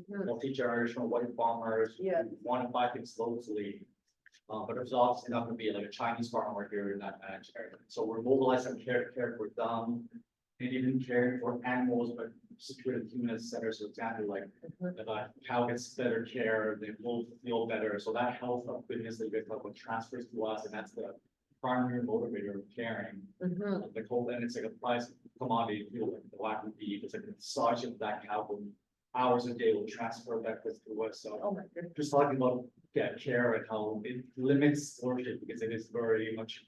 multi-generational white farmers Yeah. who want to buy things locally. But there's obviously not gonna be like a Chinese farmer here in that match area. So we're mobilizing care for them, and even caring for animals, but situated human at the center. So example, like if a cow gets better care, they will feel better. So that health of goodness that you guys talk about transfers to us, and that's the primary motivator of caring. The whole, and it's like a price commodity, you know, like the wagyu beef, it's like the massage of that cow for hours a day will transfer back to us. So Oh my goodness. just talking about care and how it limits flourishing because it is very much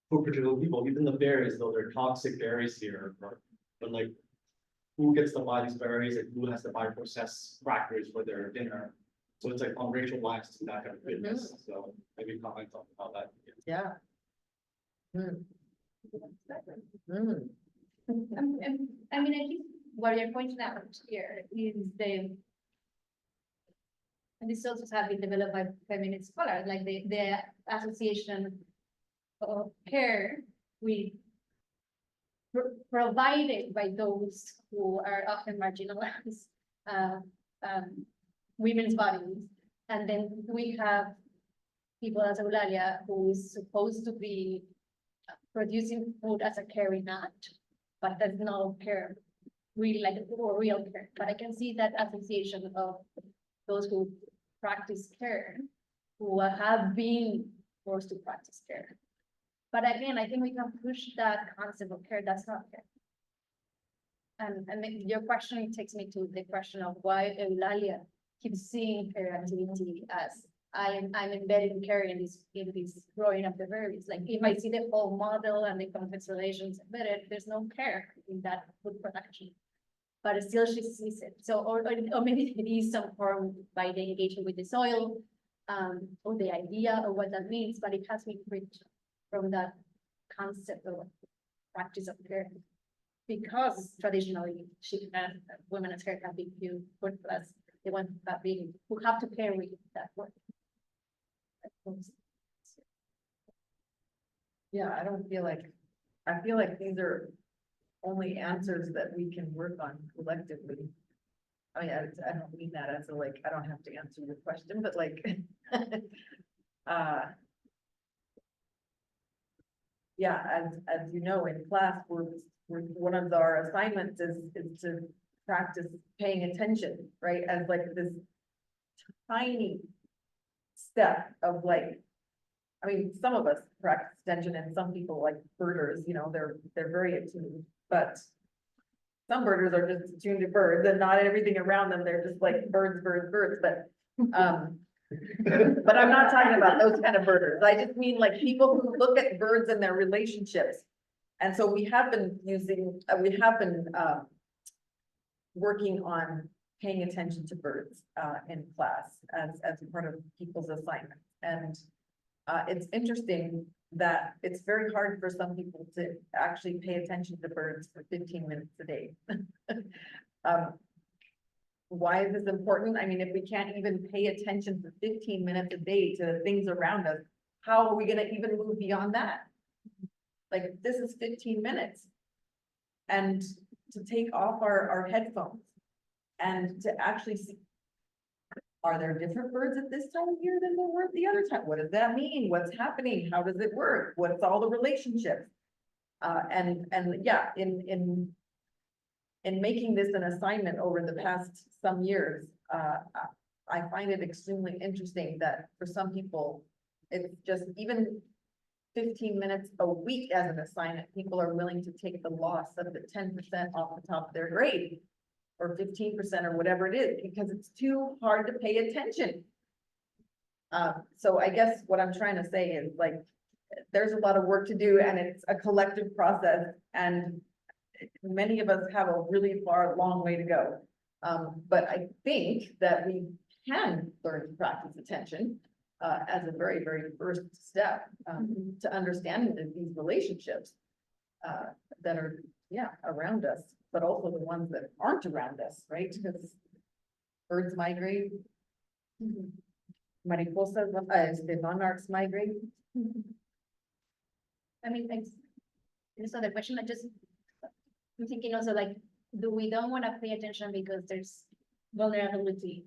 for particular people, even the berries, though they're toxic berries here, but like who gets to buy these berries and who has to buy processed crackers for their dinner. So it's like on racial lines to that kind of goodness. So maybe comment on how that. Yeah. I mean, I think what you're pointing out here is and this also has been developed by feminist scholars, like the association of care with provided by those who are often marginalized, women's bodies. And then we have people as Eulalia, who is supposed to be producing food as a caring act, but there's no care, really like real care. But I can see that association of those who practice care, who have been forced to practice care. But again, I think we can push that concept of care, that's not care. And then your question takes me to the question of why Eulalia keeps seeing care activity as I'm embedded in care in this growing of the berries. Like if I see the whole model and the complex relations embedded, there's no care in that food production. But still she sees it. So, or maybe it is some form by the engagement with the soil, or the idea of what that means, but it has been bridged from that concept of practice of care. Because traditionally, women as care have been viewed plus the ones who have to carry that work. Yeah, I feel like these are only answers that we can work on collectively. I mean, I don't mean that as a, like, I don't have to answer your question, but like, yeah, as you know, in class, one of our assignments is to practice paying attention, right? As like this tiny step of like, I mean, some of us practice attention and some people like birders, you know, they're very attuned, but some birders are just attuned to birds and not everything around them. They're just like birds, but, but I'm not talking about those kind of birders. I just mean like people who look at birds and their relationships. And so we have been working on paying attention to birds in class as part of people's assignments. And it's interesting that it's very hard for some people to actually pay attention to birds for 15 minutes a day. Why is this important? I mean, if we can't even pay attention for 15 minutes a day to the things around us, how are we gonna even move beyond that? Like, this is 15 minutes. And to take off our headphones and to actually see, are there different birds at this time of year than there were at the other time? What does that mean? What's happening? How does it work? What's all the relationships? And yeah, in making this an assignment over the past some years, I find it extremely interesting that for some people, it's just even 15 minutes a week as an assignment, people are willing to take the loss of the 10% off the top of their grade, or 15% or whatever it is, because it's too hard to pay attention. So I guess what I'm trying to say is like, there's a lot of work to do and it's a collective process, and many of us have a really long way to go. But I think that we can learn to practice attention as a very, very first step to understanding these relationships that are, yeah, around us, but also the ones that aren't around us, right? Because birds migrate, mariposas, the monarchs migrate. I mean, so the question I'm thinking also like, we don't want to pay attention because there's vulnerability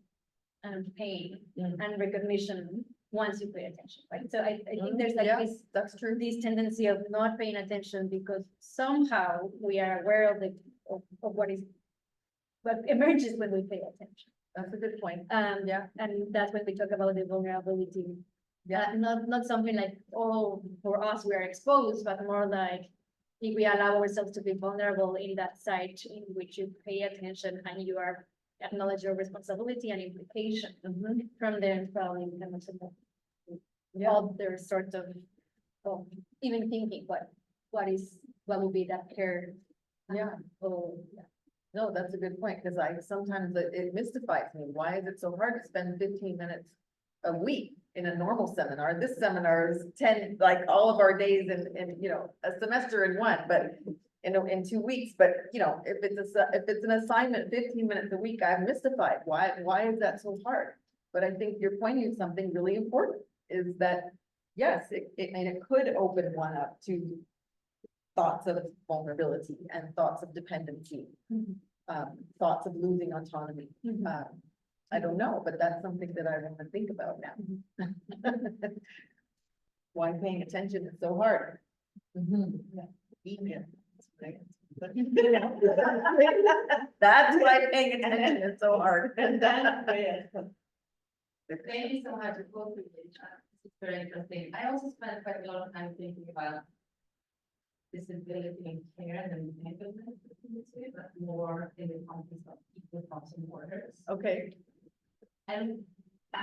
and pain and recognition once you pay attention, right? So I think there's like That's true. this tendency of not paying attention because somehow we are aware of what emerges when we pay attention. That's a good point. Yeah, and that's when we talk about the vulnerability. Yeah. Not something like, oh, for us we are exposed, but more like if we allow ourselves to be vulnerable in that site in which you pay attention and you are acknowledge your responsibility and implication from the following other sort of even thinking what will be that care. No, that's a good point, because sometimes it mystifies me. Why is it so hard to spend 15 minutes a week in a normal seminar? This seminar is 10, like all of our days in you know, a semester in one, but in 2 weeks. But you know, if it's an assignment 15 minutes a week, I'm mystified. Why is that so hard? But I think you're pointing to something really important, is that yes, it could open one up to thoughts of vulnerability and thoughts of dependency, thoughts of losing autonomy. I don't know, but that's something that I want to think about now. Why paying attention is so hard. That's why paying attention is so hard. Thank you so much for both of you. It's very interesting. I also spent quite a lot of time thinking about disability and care and enablement, but more in the context of equal crossing borders. Okay, And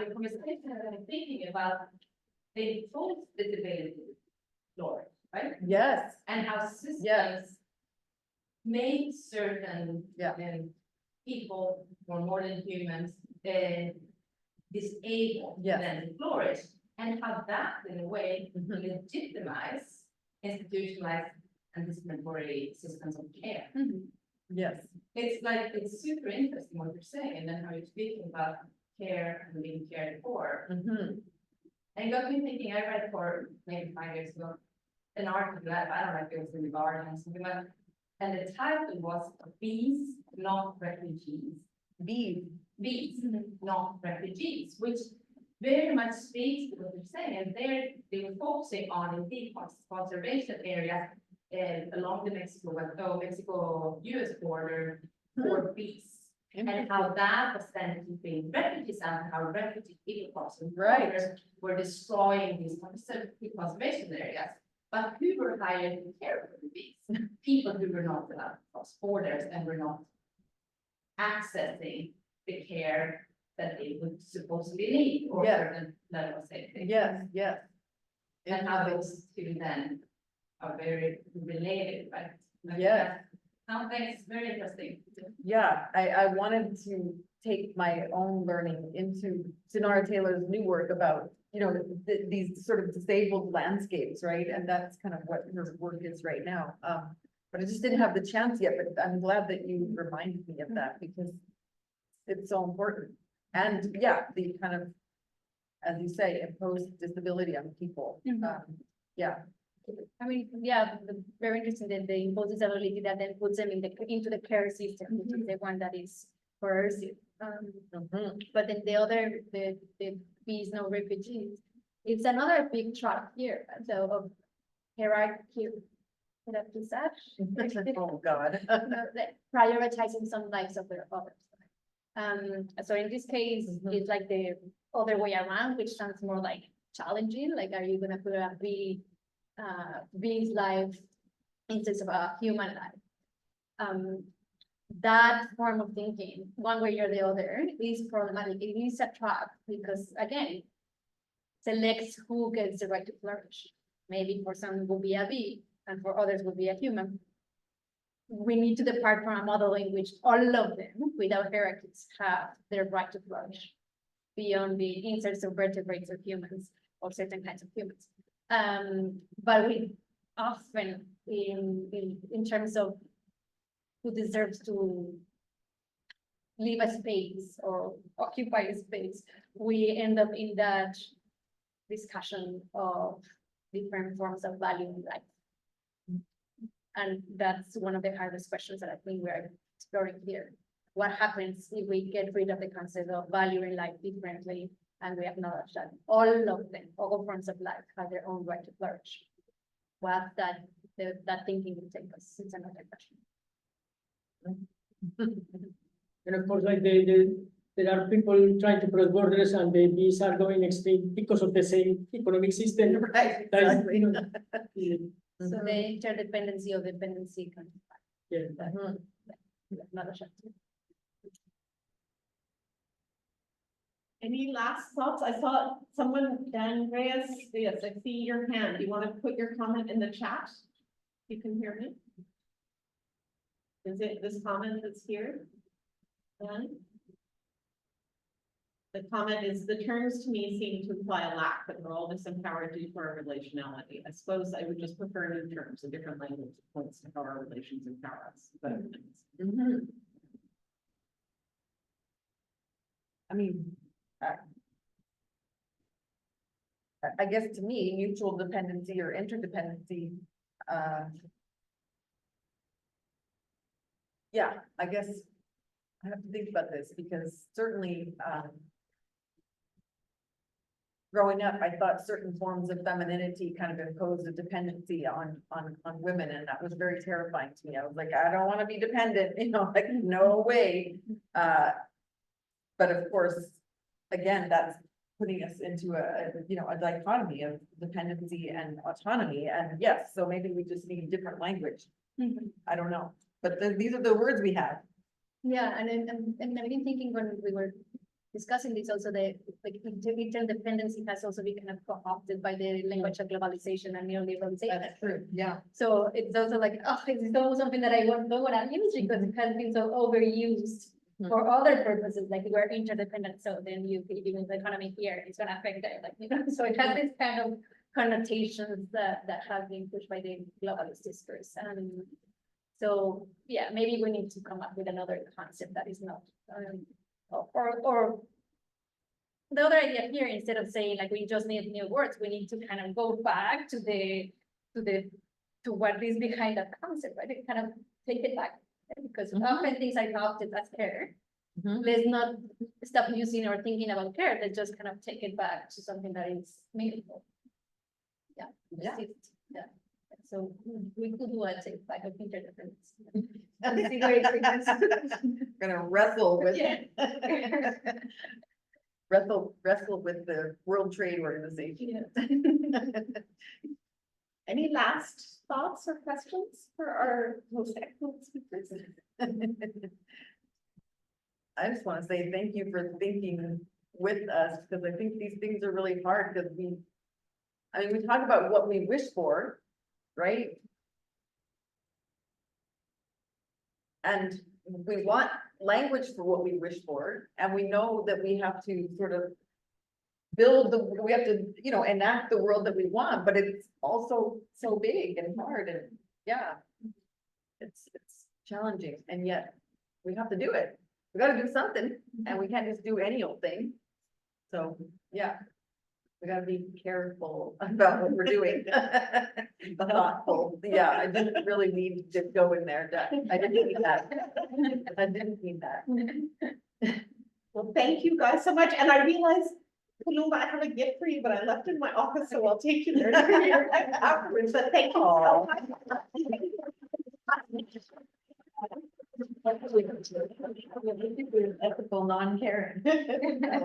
the conversation that I'm thinking about, they both disability law, right? yes, And how systems Yes. make certain Yeah. people, or more than humans, disabled Yes. than flourish, and how that in a way Mhm. legitimize institutionalized and discriminatory systems of care. yes, It's like, it's super interesting what you're saying, and then how you're speaking about care and being cared for. mhm, And it got me thinking, I read for maybe 5 years ago, an article that, I don't know if it was in the Guardian or something like that, and the title was Bees, Not Refugees. B, Bees, not refugees, which very much speaks to what you're saying, and they were focusing on indeed conservation areas along the Mexico-US border for bees. And how that was then keeping refugees out, and how refugee people crossing Right. borders were destroying these conservation areas. But who were hired to care for the bees? People who were not allowed to cross borders and were not accessing the care that they would supposedly need, or Yes. certain level of safety. yes, yes. And how those two then are very related, right? Like Yes. Thanks, very interesting. Yeah, I wanted to take my own learning into Sonora Taylor's new work about, these sort of disabled landscapes, right? And that's kind of what her work is right now. But I just didn't have the chance yet, but I'm glad that you reminded me of that because it's so important. And yeah, the kind of, as you say, imposed disability on people. Yeah, I mean, yeah, very interesting that they impose disability that then puts them into the care system, which is the one that is coercive. mhm, But then the other, the bees, no refugees, it's another big trap here, so of hierarchy. oh, God. Prioritizing some lives over others. So in this case, Mhm. it's like the other way around, which sounds more like challenging, like, are you gonna put a bee's life instead of a human life? That form of thinking, one way or the other, is problematic. It is a trap because, again, selects who gets the right to flourish. Maybe for some will be a bee, and for others will be a human. We need to depart from a model in which all of them, without hierarchies, have their right to flourish beyond the inserts of vertebrates of humans or certain kinds of humans. But we often, in terms of who deserves to leave a space or occupy a space, we end up in that discussion of different forms of value in life. And that's one of the hardest questions that I think we're exploring here. What happens if we get rid of the concept of valuing life differently and we acknowledge that all of them, all forms of life have their own right to flourish? What that thinking will take us, it's another question. And of course, like there are people trying to cross borders and the bees are going extinct because of the same economic system. Right, That is, exactly. So the interdependency of dependency can Yeah. Mhm. another chapter. Any last thoughts? I saw someone, Dan Reyes, yes, I see your hand. You want to put your comment in the chat? You can hear me? Is it this comment that's here? Dan? The comment is, the terms to me seem to imply a lack, but we're all disempowered due to our relationality. I suppose I would just prefer new terms, a different language that points to how our relations empower us. But Mhm. I mean, I guess to me, mutual dependency or interdependency, yeah, I guess I have to think about this because certainly, growing up, I thought certain forms of femininity kind of imposed a dependency on women, and that was very terrifying to me. I was like, I don't want to be dependent, like, no way. But of course, again, that's putting us into a dichotomy of dependency and autonomy, and yes, so maybe we just need different language. I don't know, but these are the words we have. Yeah, and I've been thinking when we were discussing this also, the like interdependency has also been kind of co-opted by the language of globalization and neoliberalization. That's true, yeah. So it's also like, oh, it's almost something that I don't want to use because it has been so overused for other purposes, like we're interdependent, so then even the economy here is gonna affect it, like, you know, so it has this kind of connotations that have been pushed by the globalist discourse. So, yeah, maybe we need to come up with another concept that is not, or the other idea here, instead of saying like we just need new words, we need to kind of go back to what is behind that concept, right? And kind of take it back, right? Because often things are adopted as care. Let's not stop using or thinking about care. Let's just kind of take it back to something that is meaningful. Yeah. Yeah. Yeah. So we could do a take back of interdependence. And see where it takes. Gonna wrestle with, Yeah. wrestle with the World Trade Organization. Any last thoughts or questions for our most excellent speakers? I just want to say thank you for thinking with us, because I think these things are really hard, because we talk about what we wish for, right? And we want language for what we wish for, and we know that we have to sort of we have to, enact the world that we want, but it's also so big and hard, and yeah, it's challenging, and yet we have to do it. We gotta do something, and we can't just do any old thing. So, yeah, we gotta be careful about what we're doing. Thoughtful, yeah, I didn't really need to go in there, I didn't need that. I didn't need that. Well, thank you guys so much, and I realize, Columba, I have a gift for you, but I left it in my office, so I'll take you there afterwards, but thank you so much. Ethical non-caring. I like